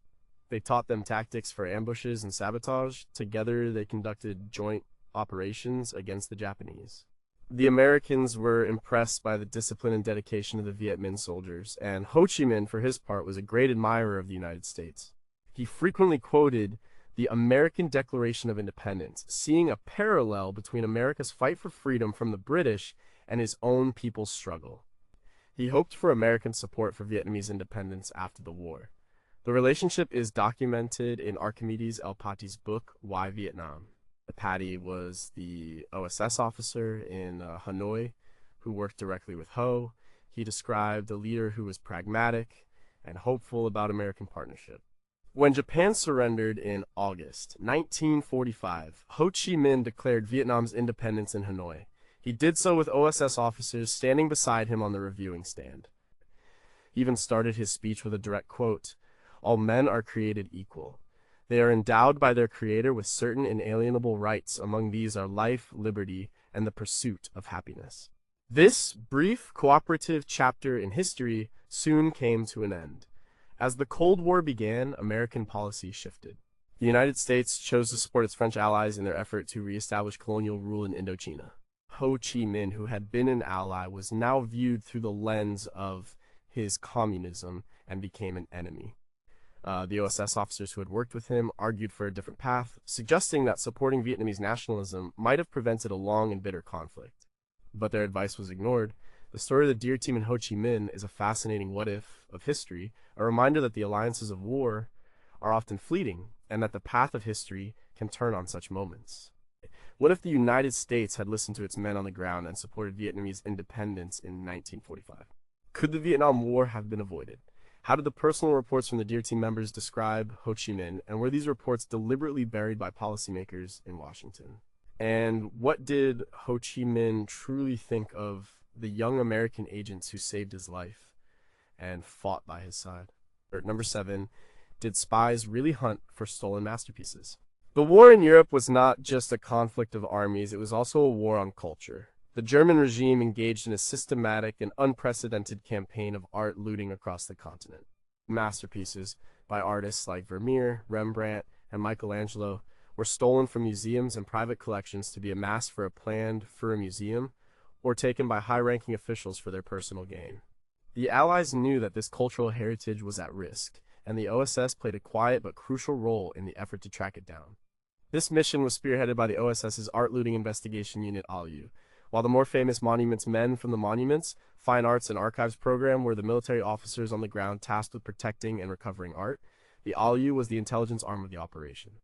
taught them tactics for ambushes and sabotage. Together, they conducted joint operations against the Japanese. The Americans were impressed by the discipline and dedication of the Viet Minh soldiers, and Ho Chi Minh, for his part, was a great admirer of the United States. He frequently quoted the American Declaration of Independence, seeing a parallel between America's fight for freedom from the British and his own people's struggle. He hoped for American support for Vietnamese independence after the war. The relationship is documented in Archimedes El Pati's book, Why Vietnam? Patty was the OSS officer in Hanoi who worked directly with Ho. He described a leader who was pragmatic and hopeful about American partnership. When Japan surrendered in August 1945, Ho Chi Minh declared Vietnam's independence in Hanoi. He did so with OSS officers standing beside him on the reviewing stand. He even started his speech with a direct quote, "All men are created equal. They are endowed by their Creator with certain inalienable rights. Among these are life, liberty, and the pursuit of happiness." This brief, cooperative chapter in history soon came to an end. As the Cold War began, American policy shifted. The United States chose to support its French allies in their effort to reestablish colonial rule in Indochina. Ho Chi Minh, who had been an ally, was now viewed through the lens of his communism and became an enemy. The OSS officers who had worked with him argued for a different path, suggesting that supporting Vietnamese nationalism might have prevented a long and bitter conflict. But their advice was ignored. The story of the Deer Team and Ho Chi Minh is a fascinating what-if of history, a reminder that the alliances of war are often fleeting, and that the path of history can turn on such moments. What if the United States had listened to its men on the ground and supported Vietnamese independence in 1945? Could the Vietnam War have been avoided? How did the personal reports from the Deer Team members describe Ho Chi Minh, and were these reports deliberately buried by policymakers in Washington? And what did Ho Chi Minh truly think of the young American agents who saved his life and fought by his side? Number 7, did spies really hunt for stolen masterpieces? The war in Europe was not just a conflict of armies, it was also a war on culture. The German regime engaged in a systematic and unprecedented campaign of art looting across the continent. Masterpieces by artists like Vermeer, Rembrandt, and Michelangelo were stolen from museums and private collections to be amassed for a museum, or taken by high-ranking officials for their personal gain. The Allies knew that this cultural heritage was at risk, and the OSS played a quiet but crucial role in the effort to track it down. This mission was spearheaded by the OSS's Art Looting Investigation Unit ALU, while the more famous Monuments Men from the Monuments, Fine Arts and Archives program were the military officers on the ground tasked with protecting and recovering art. The ALU was the intelligence arm of the operation.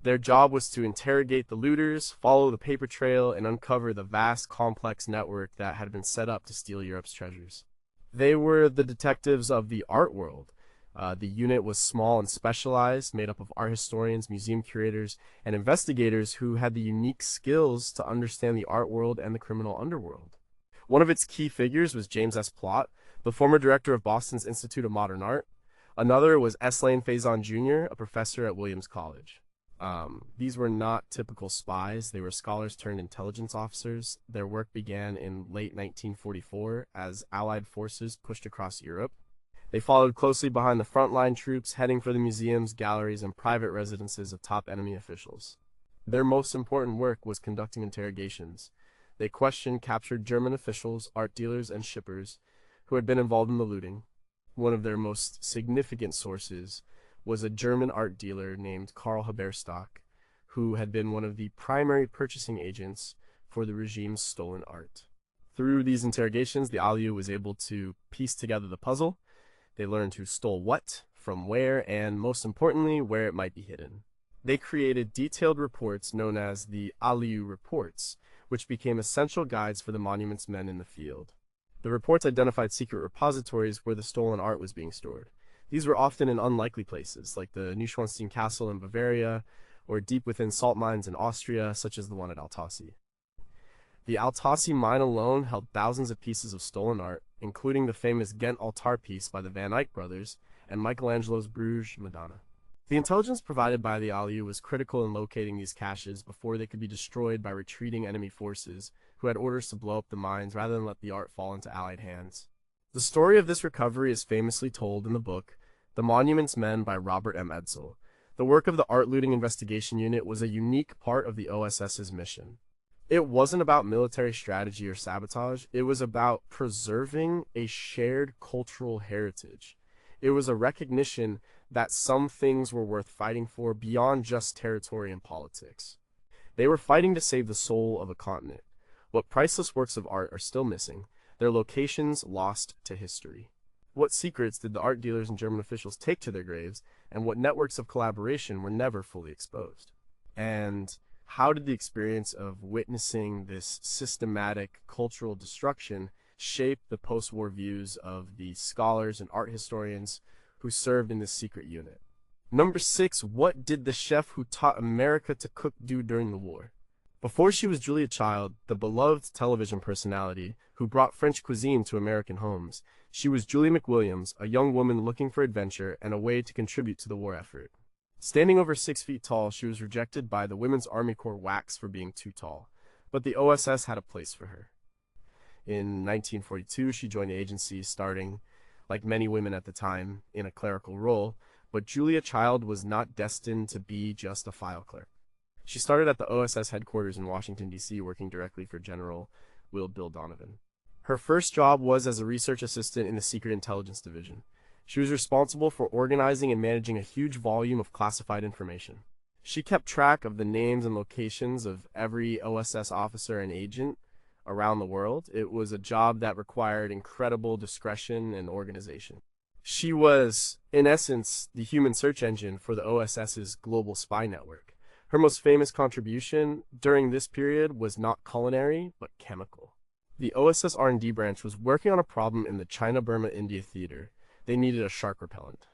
Their job was to interrogate the looters, follow the paper trail, and uncover the vast, complex network that had been set up to steal Europe's treasures. They were the detectives of the art world. The unit was small and specialized, made up of art historians, museum curators, and investigators who had the unique skills to understand the art world and the criminal underworld. One of its key figures was James S. Plott, the former director of Boston's Institute of Modern Art. Another was S. Lane Faison Jr., a professor at Williams College. These were not typical spies. They were scholars turned intelligence officers. Their work began in late 1944 as Allied forces pushed across Europe. They followed closely behind the frontline troops, heading for the museums, galleries, and private residences of top enemy officials. Their most important work was conducting interrogations. They questioned captured German officials, art dealers, and shippers who had been involved in the looting. One of their most significant sources was a German art dealer named Karl Haberstock, who had been one of the primary purchasing agents for the regime's stolen art. Through these interrogations, the ALU was able to piece together the puzzle. They learned who stole what, from where, and most importantly, where it might be hidden. They created detailed reports known as the ALU reports, which became essential guides for the Monuments Men in the field. The reports identified secret repositories where the stolen art was being stored. These were often in unlikely places, like the Neuschwanstein Castle in Bavaria, or deep within salt mines in Austria, such as the one at Altaussee. The Altaussee mine alone held thousands of pieces of stolen art, including the famous Ghent altar piece by the Van Eyck brothers and Michelangelo's Bruges Madonna. The intelligence provided by the ALU was critical in locating these caches before they could be destroyed by retreating enemy forces who had orders to blow up the mines rather than let the art fall into Allied hands. The story of this recovery is famously told in the book The Monuments Men by Robert M. Edsel. The work of the Art Looting Investigation Unit was a unique part of the OSS's mission. It wasn't about military strategy or sabotage. It was about preserving a shared cultural heritage. It was a recognition that some things were worth fighting for beyond just territory and politics. They were fighting to save the soul of a continent. What priceless works of art are still missing, their locations lost to history. What secrets did the art dealers and German officials take to their graves, and what networks of collaboration were never fully exposed? And how did the experience of witnessing this systematic cultural destruction shape the post-war views of the scholars and art historians who served in this secret unit? Number 6, what did the chef who taught America to cook do during the war? Before she was Julia Child, the beloved television personality who brought French cuisine to American homes, she was Julie McWilliams, a young woman looking for adventure and a way to contribute to the war effort. Standing over 6 feet tall, she was rejected by the Women's Army Corps WACs for being too tall, but the OSS had a place for her. In 1942, she joined the agency, starting, like many women at the time, in a clerical role, but Julia Child was not destined to be just a file clerk. She started at the OSS headquarters in Washington, D.C., working directly for General Bill Donovan. Her first job was as a research assistant in the Secret Intelligence Division. She was responsible for organizing and managing a huge volume of classified information. She kept track of the names and locations of every OSS officer and agent around the world. It was a job that required incredible discretion and organization. She was, in essence, the human search engine for the OSS's global spy network. Her most famous contribution during this period was not culinary, but chemical. The OSS R&D branch was working on a problem in the China-Burma-India theater. They needed a shark repellent.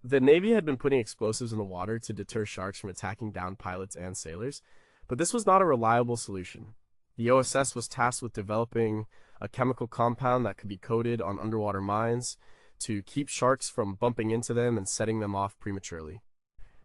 The Navy had been putting explosives in the water to deter sharks from attacking downed pilots and sailors, but this was not a reliable solution. The OSS was tasked with developing a chemical compound that could be coated on underwater mines to keep sharks from bumping into them and setting them off prematurely.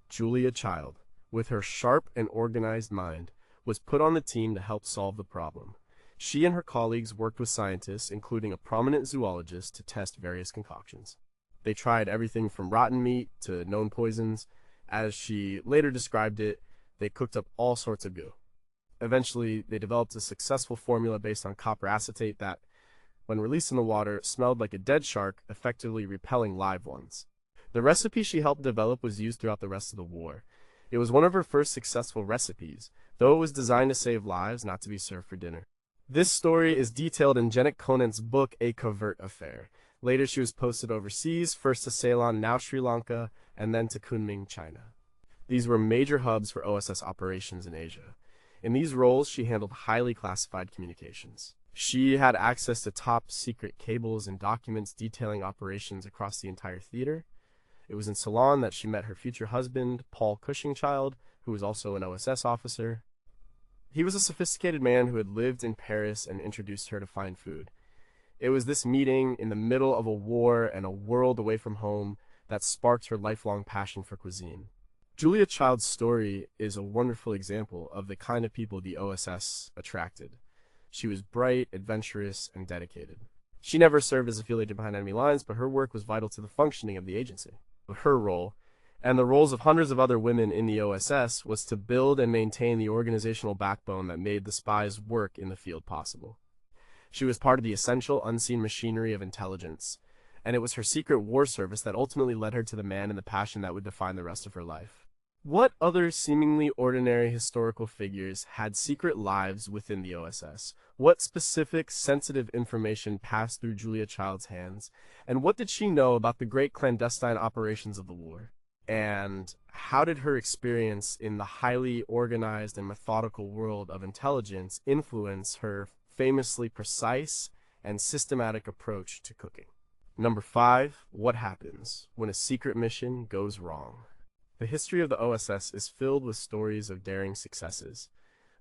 Julia Child, with her sharp and organized mind, was put on the team to help solve the problem. She and her colleagues worked with scientists, including a prominent zoologist, to test various concoctions. They tried everything from rotten meat to known poisons. As she later described it, they cooked up all sorts of goo. Eventually, they developed a successful formula based on copper acetate that, when released in the water, smelled like a dead shark, effectively repelling live ones. The recipe she helped develop was used throughout the rest of the war. It was one of her first successful recipes, though it was designed to save lives, not to be served for dinner. This story is detailed in Jennet Conant's book, A Covert Affair. Later, she was posted overseas, first to Ceylon, now Sri Lanka, and then to Kunming, China. These were major hubs for OSS operations in Asia. In these roles, she handled highly classified communications. She had access to top-secret cables and documents detailing operations across the entire theater. It was in Ceylon that she met her future husband, Paul Cushing-Child, who was also an OSS officer. He was a sophisticated man who had lived in Paris and introduced her to fine food. It was this meeting in the middle of a war and a world away from home that sparked her lifelong passion for cuisine. Julia Child's story is a wonderful example of the kind of people the OSS attracted. She was bright, adventurous, and dedicated. She never served as a field agent behind enemy lines, but her work was vital to the functioning of the agency. Her role, and the roles of hundreds of other women in the OSS, was to build and maintain the organizational backbone that made the spies' work in the field possible. She was part of the essential, unseen machinery of intelligence, and it was her secret war service that ultimately led her to the man and the passion that would define the rest of her life. What other seemingly ordinary historical figures had secret lives within the OSS? What specific, sensitive information passed through Julia Child's hands? And what did she know about the great clandestine operations of the war? And how did her experience in the highly organized and methodical world of intelligence influence her famously precise and systematic approach to cooking? Number 5, what happens when a secret mission goes wrong? The history of the OSS is filled with stories of daring successes.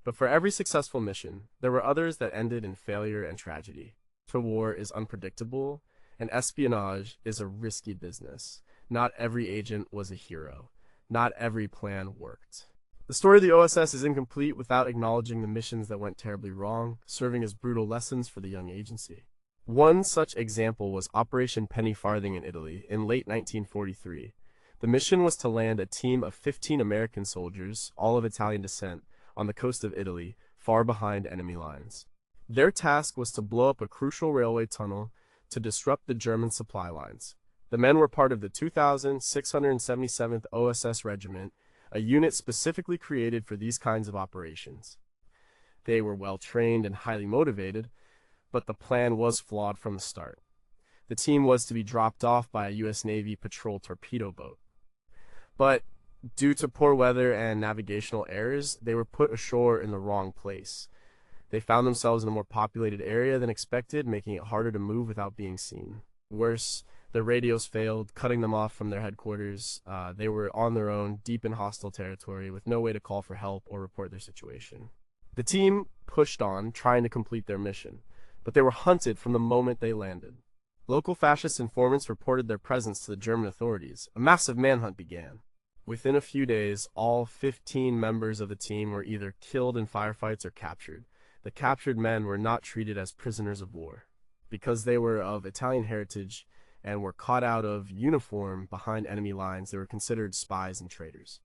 But for every successful mission, there were others that ended in failure and tragedy. For war is unpredictable, and espionage is a risky business. Not every agent was a hero. Not every plan worked. The story of the OSS is incomplete without acknowledging the missions that went terribly wrong, serving as brutal lessons for the young agency. One such example was Operation Penny Farthing in Italy in late 1943. The mission was to land a team of 15 American soldiers, all of Italian descent, on the coast of Italy, far behind enemy lines. Their task was to blow up a crucial railway tunnel to disrupt the German supply lines. The men were part of the 2,677th OSS Regiment, a unit specifically created for these kinds of operations. They were well trained and highly motivated, but the plan was flawed from the start. The team was to be dropped off by a U.S. Navy patrol torpedo boat. But due to poor weather and navigational errors, they were put ashore in the wrong place. They found themselves in a more populated area than expected, making it harder to move without being seen. Worse, their radios failed, cutting them off from their headquarters. They were on their own, deep in hostile territory, with no way to call for help or report their situation. The team pushed on, trying to complete their mission, but they were hunted from the moment they landed. Local fascist informants reported their presence to the German authorities. A massive manhunt began. Within a few days, all 15 members of the team were either killed in firefights or captured. The captured men were not treated as prisoners of war. Because they were of Italian heritage and were caught out of uniform behind enemy lines, they were considered spies and traitors.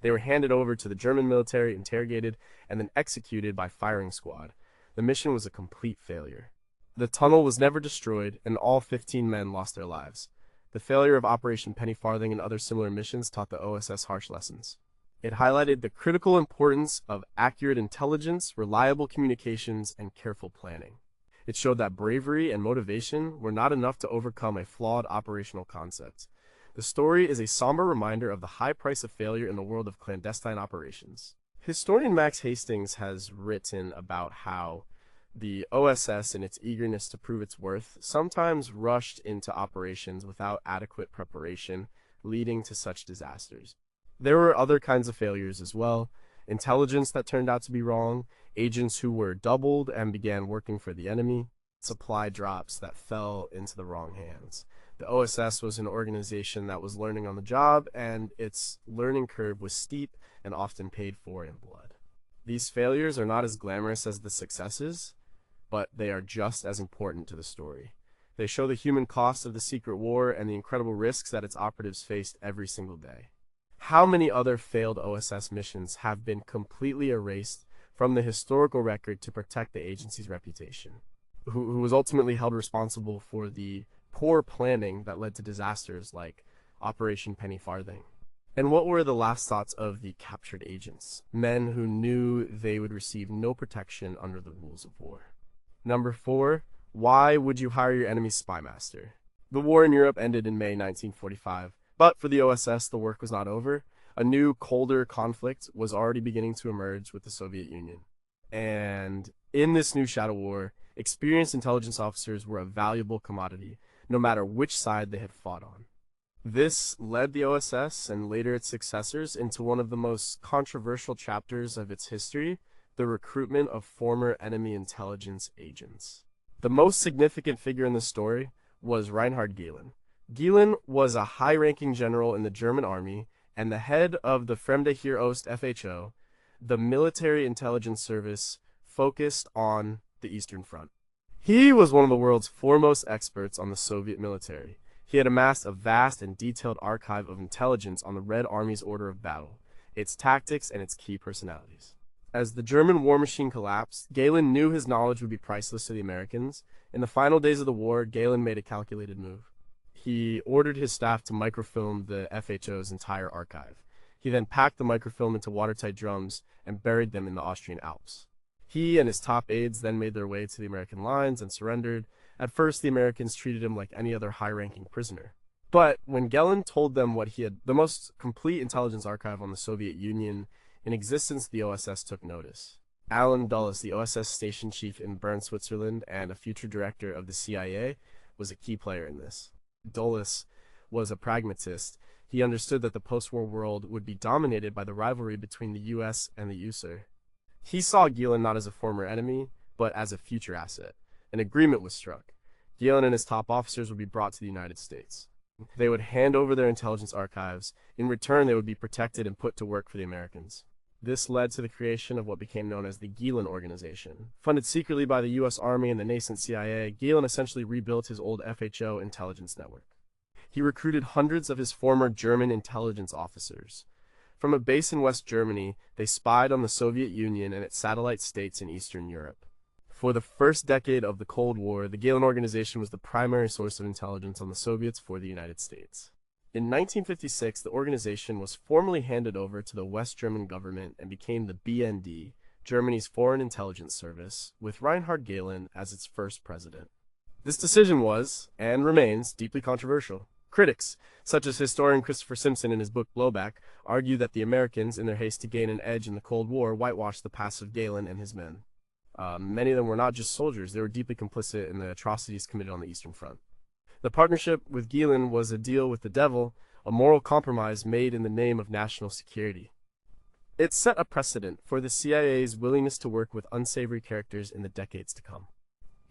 They were handed over to the German military, interrogated, and then executed by firing squad. The mission was a complete failure. The tunnel was never destroyed, and all 15 men lost their lives. The failure of Operation Penny Farthing and other similar missions taught the OSS harsh lessons. It highlighted the critical importance of accurate intelligence, reliable communications, and careful planning. It showed that bravery and motivation were not enough to overcome a flawed operational concept. The story is a somber reminder of the high price of failure in the world of clandestine operations. Historian Max Hastings has written about how the OSS, in its eagerness to prove its worth, sometimes rushed into operations without adequate preparation, leading to such disasters. There were other kinds of failures as well: intelligence that turned out to be wrong, agents who were doubled and began working for the enemy, supply drops that fell into the wrong hands. The OSS was an organization that was learning on the job, and its learning curve was steep and often paid for in blood. These failures are not as glamorous as the successes, but they are just as important to the story. They show the human cost of the secret war and the incredible risks that its operatives faced every single day. How many other failed OSS missions have been completely erased from the historical record to protect the agency's reputation? Who was ultimately held responsible for the poor planning that led to disasters like Operation Penny Farthing? And what were the last thoughts of the captured agents, men who knew they would receive no protection under the rules of war? Number 4, why would you hire your enemy's spy master? The war in Europe ended in May 1945, but for the OSS, the work was not over. A new, colder conflict was already beginning to emerge with the Soviet Union. And in this new shadow war, experienced intelligence officers were a valuable commodity, no matter which side they had fought on. This led the OSS, and later its successors, into one of the most controversial chapters of its history: the recruitment of former enemy intelligence agents. The most significant figure in the story was Reinhard Gehlen. Gehlen was a high-ranking general in the German army and the head of the Fremde Heer Oost FHO, the military intelligence service focused on the Eastern Front. He was one of the world's foremost experts on the Soviet military. He had amassed a vast and detailed archive of intelligence on the Red Army's order of battle, its tactics, and its key personalities. As the German war machine collapsed, Gehlen knew his knowledge would be priceless to the Americans. In the final days of the war, Gehlen made a calculated move. He ordered his staff to microfilm the FHO's entire archive. He then packed the microfilm into watertight drums and buried them in the Austrian Alps. He and his top aides then made their way to the American lines and surrendered. At first, the Americans treated him like any other high-ranking prisoner. But when Gehlen told them what he had, the most complete intelligence archive on the Soviet Union in existence, the OSS took notice. Alan Dulles, the OSS station chief in Bern, Switzerland, and a future director of the CIA, was a key player in this. Dulles was a pragmatist. He understood that the post-war world would be dominated by the rivalry between the US and the USSR. He saw Gehlen not as a former enemy, but as a future asset. An agreement was struck. Gehlen and his top officers would be brought to the United States. They would hand over their intelligence archives. In return, they would be protected and put to work for the Americans. This led to the creation of what became known as the Gehlen Organization. Funded secretly by the U.S. Army and the nascent CIA, Gehlen essentially rebuilt his old FHO intelligence network. He recruited hundreds of his former German intelligence officers. From a base in West Germany, they spied on the Soviet Union and its satellite states in Eastern Europe. For the first decade of the Cold War, the Gehlen Organization was the primary source of intelligence on the Soviets for the United States. In 1956, the organization was formally handed over to the West German government and became the BND, Germany's Foreign Intelligence Service, with Reinhard Gehlen as its first president. This decision was, and remains, deeply controversial. Critics, such as historian Christopher Simpson in his book Blowback, argue that the Americans, in their haste to gain an edge in the Cold War, whitewashed the past of Gehlen and his men. Many of them were not just soldiers, they were deeply complicit in the atrocities committed on the Eastern Front. The partnership with Gehlen was a deal with the devil, a moral compromise made in the name of national security. It set a precedent for the CIA's willingness to work with unsavory characters in the decades to come.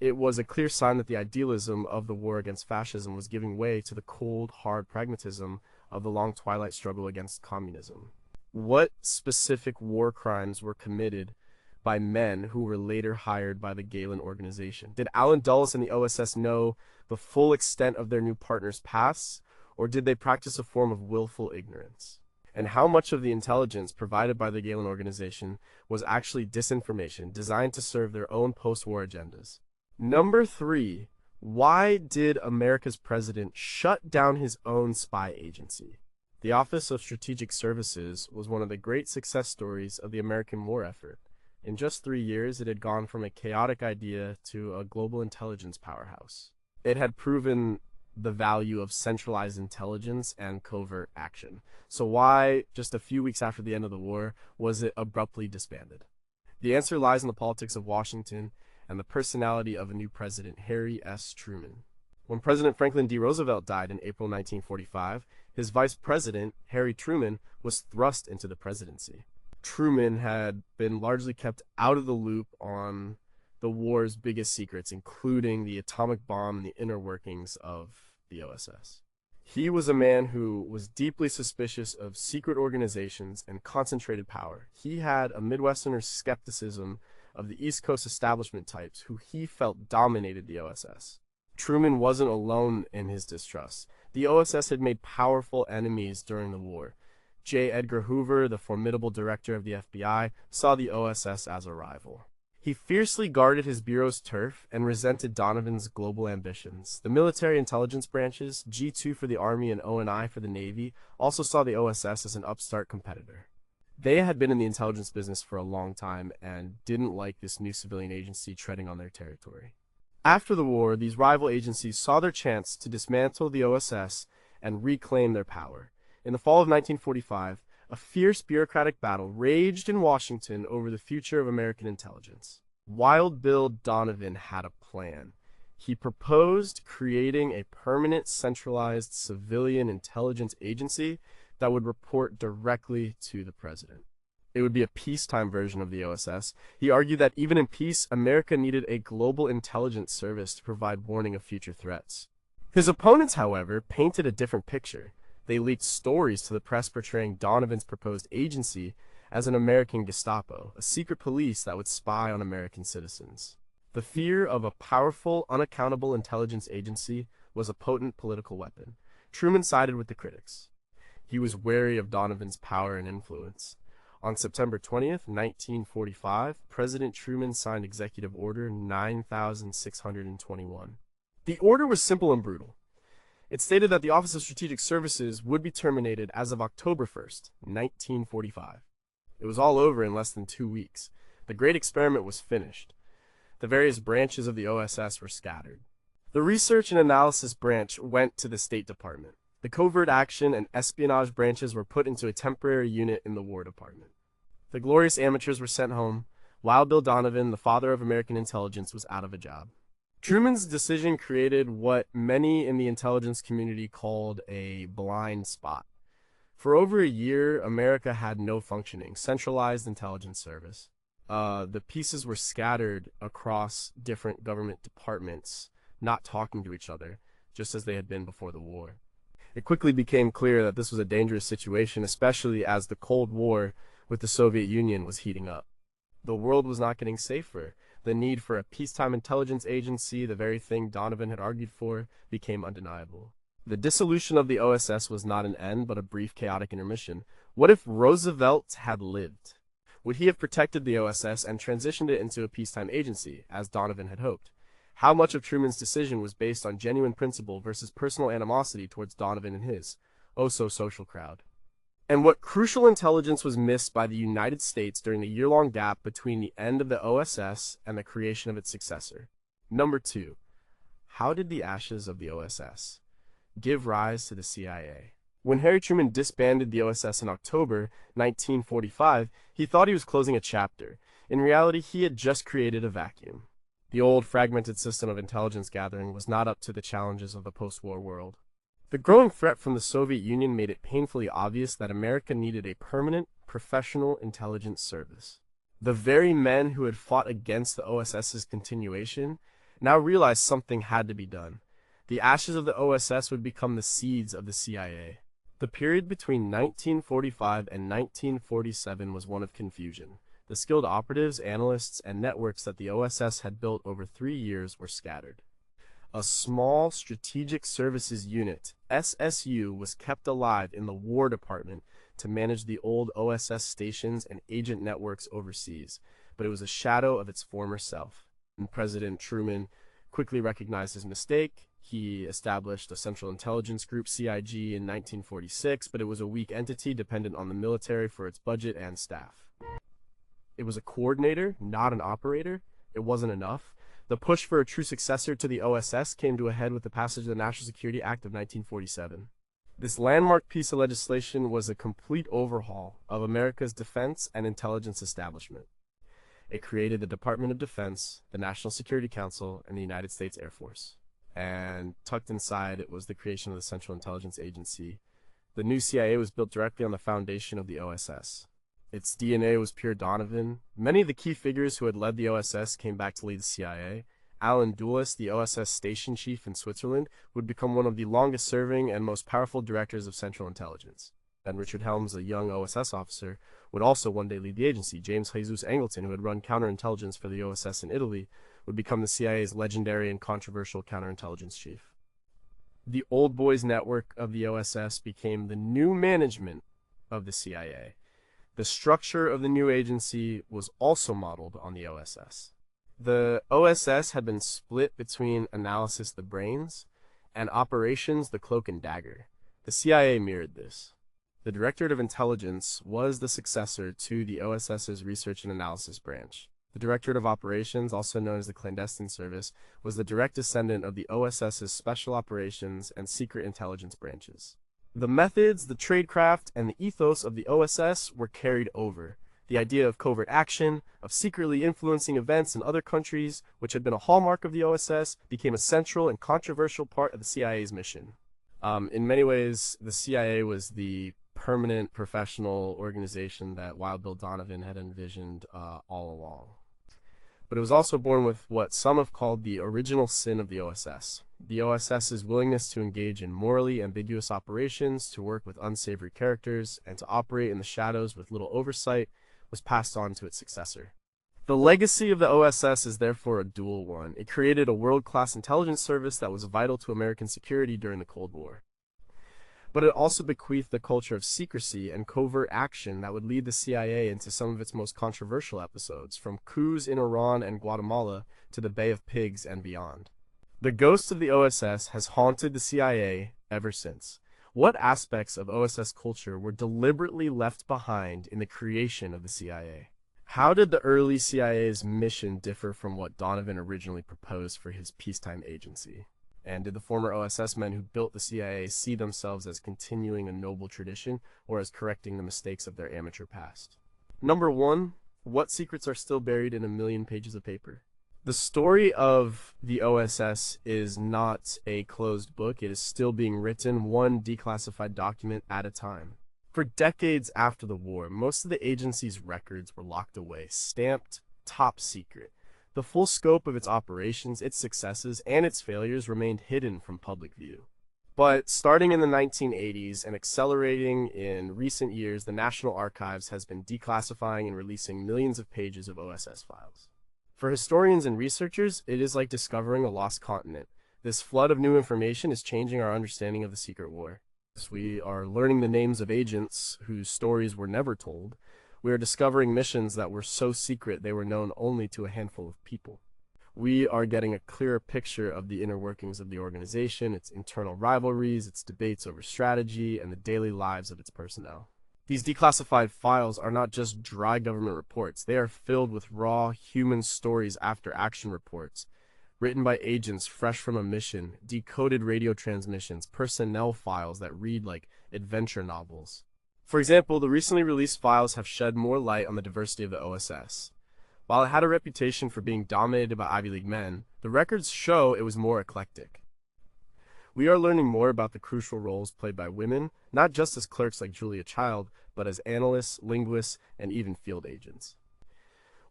It was a clear sign that the idealism of the war against fascism was giving way to the cold, hard pragmatism of the long twilight struggle against communism. What specific war crimes were committed by men who were later hired by the Galen organization? Did Allen Dulles and the OSS know the full extent of their new partner's past, or did they practice a form of willful ignorance? And how much of the intelligence provided by the Galen organization was actually disinformation designed to serve their own post-war agendas? Number 3, why did America's president shut down his own spy agency? The Office of Strategic Services was one of the great success stories of the American war effort. In just 3 years, it had gone from a chaotic idea to a global intelligence powerhouse. It had proven the value of centralized intelligence and covert action. So why, just a few weeks after the end of the war, was it abruptly disbanded? The answer lies in the politics of Washington and the personality of a new president, Harry S. Truman. When President Franklin D. Roosevelt died in April 1945, his vice president, Harry Truman, was thrust into the presidency. Truman had been largely kept out of the loop on the war's biggest secrets, including the atomic bomb and the inner workings of the OSS. He was a man who was deeply suspicious of secret organizations and concentrated power. He had a Midwesterner's skepticism of the East Coast establishment types who he felt dominated the OSS. Truman wasn't alone in his distrust. The OSS had made powerful enemies during the war. J. Edgar Hoover, the formidable director of the FBI, saw the OSS as a rival. He fiercely guarded his bureau's turf and resented Donovan's global ambitions. The military intelligence branches, G2 for the Army and ONI for the Navy, also saw the OSS as an upstart competitor. They had been in the intelligence business for a long time and didn't like this new civilian agency treading on their territory. After the war, these rival agencies saw their chance to dismantle the OSS and reclaim their power. In the fall of 1945, a fierce bureaucratic battle raged in Washington over the future of American intelligence. Wild Bill Donovan had a plan. He proposed creating a permanent centralized civilian intelligence agency that would report directly to the president. It would be a peacetime version of the OSS. He argued that even in peace, America needed a global intelligence service to provide warning of future threats. His opponents, however, painted a different picture. They leaked stories to the press portraying Donovan's proposed agency as an American Gestapo, a secret police that would spy on American citizens. The fear of a powerful, unaccountable intelligence agency was a potent political weapon. Truman sided with the critics. He was wary of Donovan's power and influence. On September 20th, 1945, President Truman signed Executive Order 9621. The order was simple and brutal. It stated that the Office of Strategic Services would be terminated as of October 1st, 1945. It was all over in less than 2 weeks. The great experiment was finished. The various branches of the OSS were scattered. The Research and Analysis branch went to the State Department. The Covert Action and Espionage branches were put into a temporary unit in the War Department. The glorious amateurs were sent home. Wild Bill Donovan, the father of American intelligence, was out of a job. Truman's decision created what many in the intelligence community called a blind spot. For over a year, America had no functioning, centralized intelligence service. The pieces were scattered across different government departments, not talking to each other, just as they had been before the war. It quickly became clear that this was a dangerous situation, especially as the Cold War with the Soviet Union was heating up. The world was not getting safer. The need for a peacetime intelligence agency, the very thing Donovan had argued for, became undeniable. The dissolution of the OSS was not an end, but a brief, chaotic intermission. What if Roosevelt had lived? Would he have protected the OSS and transitioned it into a peacetime agency, as Donovan had hoped? How much of Truman's decision was based on genuine principle versus personal animosity towards Donovan and his oh-so-social crowd? And what crucial intelligence was missed by the United States during the year-long gap between the end of the OSS and the creation of its successor? Number 2. How did the ashes of the OSS give rise to the CIA? When Harry Truman disbanded the OSS in October 1945, he thought he was closing a chapter. In reality, he had just created a vacuum. The old, fragmented system of intelligence gathering was not up to the challenges of the post-war world. The growing threat from the Soviet Union made it painfully obvious that America needed a permanent, professional intelligence service. The very men who had fought against the OSS's continuation now realized something had to be done. The ashes of the OSS would become the seeds of the CIA. The period between 1945 and 1947 was one of confusion. The skilled operatives, analysts, and networks that the OSS had built over 3 years were scattered. A small Strategic Services Unit, SSU, was kept alive in the War Department to manage the old OSS stations and agent networks overseas, but it was a shadow of its former self. And President Truman quickly recognized his mistake. He established a Central Intelligence Group, CIG, in 1946, but it was a weak entity dependent on the military for its budget and staff. It was a coordinator, not an operator. It wasn't enough. The push for a true successor to the OSS came to a head with the passage of the National Security Act of 1947. This landmark piece of legislation was a complete overhaul of America's defense and intelligence establishment. It created the Department of Defense, the National Security Council, and the United States Air Force. And tucked inside it was the creation of the Central Intelligence Agency. The new CIA was built directly on the foundation of the OSS. Its DNA was pure Donovan. Many of the key figures who had led the OSS came back to lead the CIA. Alan Dulles, the OSS station chief in Switzerland, would become one of the longest-serving and most powerful directors of Central Intelligence. And Richard Helms, a young OSS officer, would also one day lead the agency. James Jesus Angleton, who had run counterintelligence for the OSS in Italy, would become the CIA's legendary and controversial counterintelligence chief. The old boys network of the OSS became the new management of the CIA. The structure of the new agency was also modeled on the OSS. The OSS had been split between analysis, the brains, and operations, the cloak and dagger. The CIA mirrored this. The Directorate of Intelligence was the successor to the OSS's Research and Analysis branch. The Directorate of Operations, also known as the Clandestine Service, was the direct descendant of the OSS's Special Operations and Secret Intelligence branches. The methods, the tradecraft, and the ethos of the OSS were carried over. The idea of covert action, of secretly influencing events in other countries, which had been a hallmark of the OSS, became a central and controversial part of the CIA's mission. In many ways, the CIA was the permanent professional organization that Wild Bill Donovan had envisioned all along. But it was also born with what some have called the original sin of the OSS. The OSS's willingness to engage in morally ambiguous operations, to work with unsavory characters, and to operate in the shadows with little oversight was passed on to its successor. The legacy of the OSS is therefore a dual one. It created a world-class intelligence service that was vital to American security during the Cold War. But it also bequeathed the culture of secrecy and covert action that would lead the CIA into some of its most controversial episodes, from coups in Iran and Guatemala to the Bay of Pigs and beyond. The ghost of the OSS has haunted the CIA ever since. What aspects of OSS culture were deliberately left behind in the creation of the CIA? How did the early CIA's mission differ from what Donovan originally proposed for his peacetime agency? And did the former OSS men who built the CIA see themselves as continuing a noble tradition or as correcting the mistakes of their amateur past? Number 1, what secrets are still buried in a million pages of paper? The story of the OSS is not a closed book. It is still being written, one declassified document at a time. For decades after the war, most of the agency's records were locked away, stamped top secret. The full scope of its operations, its successes, and its failures remained hidden from public view. But starting in the 1980s and accelerating in recent years, the National Archives has been declassifying and releasing millions of pages of OSS files. For historians and researchers, it is like discovering a lost continent. This flood of new information is changing our understanding of the secret war. We are learning the names of agents whose stories were never told. We are discovering missions that were so secret they were known only to a handful of people. We are getting a clearer picture of the inner workings of the organization, its internal rivalries, its debates over strategy, and the daily lives of its personnel. These declassified files are not just dry government reports. They are filled with raw human stories after action reports, written by agents fresh from a mission, decoded radio transmissions, personnel files that read like adventure novels. For example, the recently released files have shed more light on the diversity of the OSS. While it had a reputation for being dominated by Ivy League men, the records show it was more eclectic. We are learning more about the crucial roles played by women, not just as clerks like Julia Child, but as analysts, linguists, and even field agents.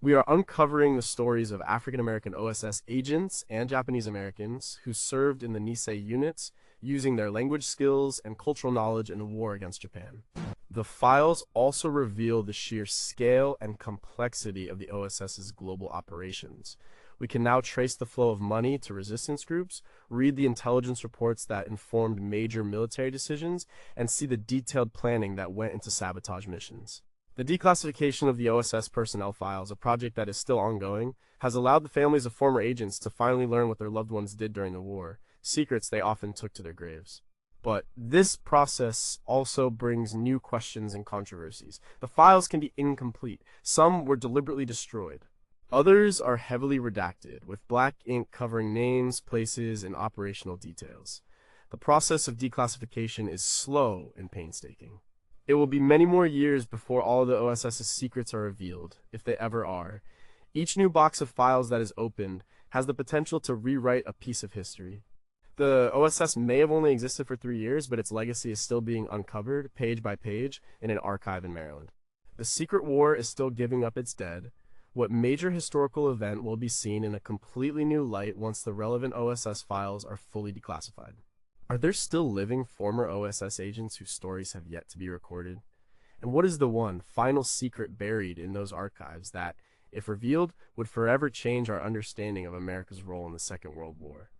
We are uncovering the stories of African American OSS agents and Japanese Americans who served in the Nisei units, using their language skills and cultural knowledge in the war against Japan. The files also reveal the sheer scale and complexity of the OSS's global operations. We can now trace the flow of money to resistance groups, read the intelligence reports that informed major military decisions, and see the detailed planning that went into sabotage missions. The declassification of the OSS personnel files, a project that is still ongoing, has allowed the families of former agents to finally learn what their loved ones did during the war, secrets they often took to their graves. But this process also brings new questions and controversies. The files can be incomplete. Some were deliberately destroyed. Others are heavily redacted, with black ink covering names, places, and operational details. The process of declassification is slow and painstaking. It will be many more years before all of the OSS's secrets are revealed, if they ever are. Each new box of files that is opened has the potential to rewrite a piece of history. The OSS may have only existed for 3 years, but its legacy is still being uncovered, page by page, in an archive in Maryland. The secret war is still giving up its dead. What major historical event will be seen in a completely new light once the relevant OSS files are fully declassified? Are there still living former OSS agents whose stories have yet to be recorded? And what is the one final secret buried in those archives that, if revealed, would forever change our understanding of America's role in the Second World War?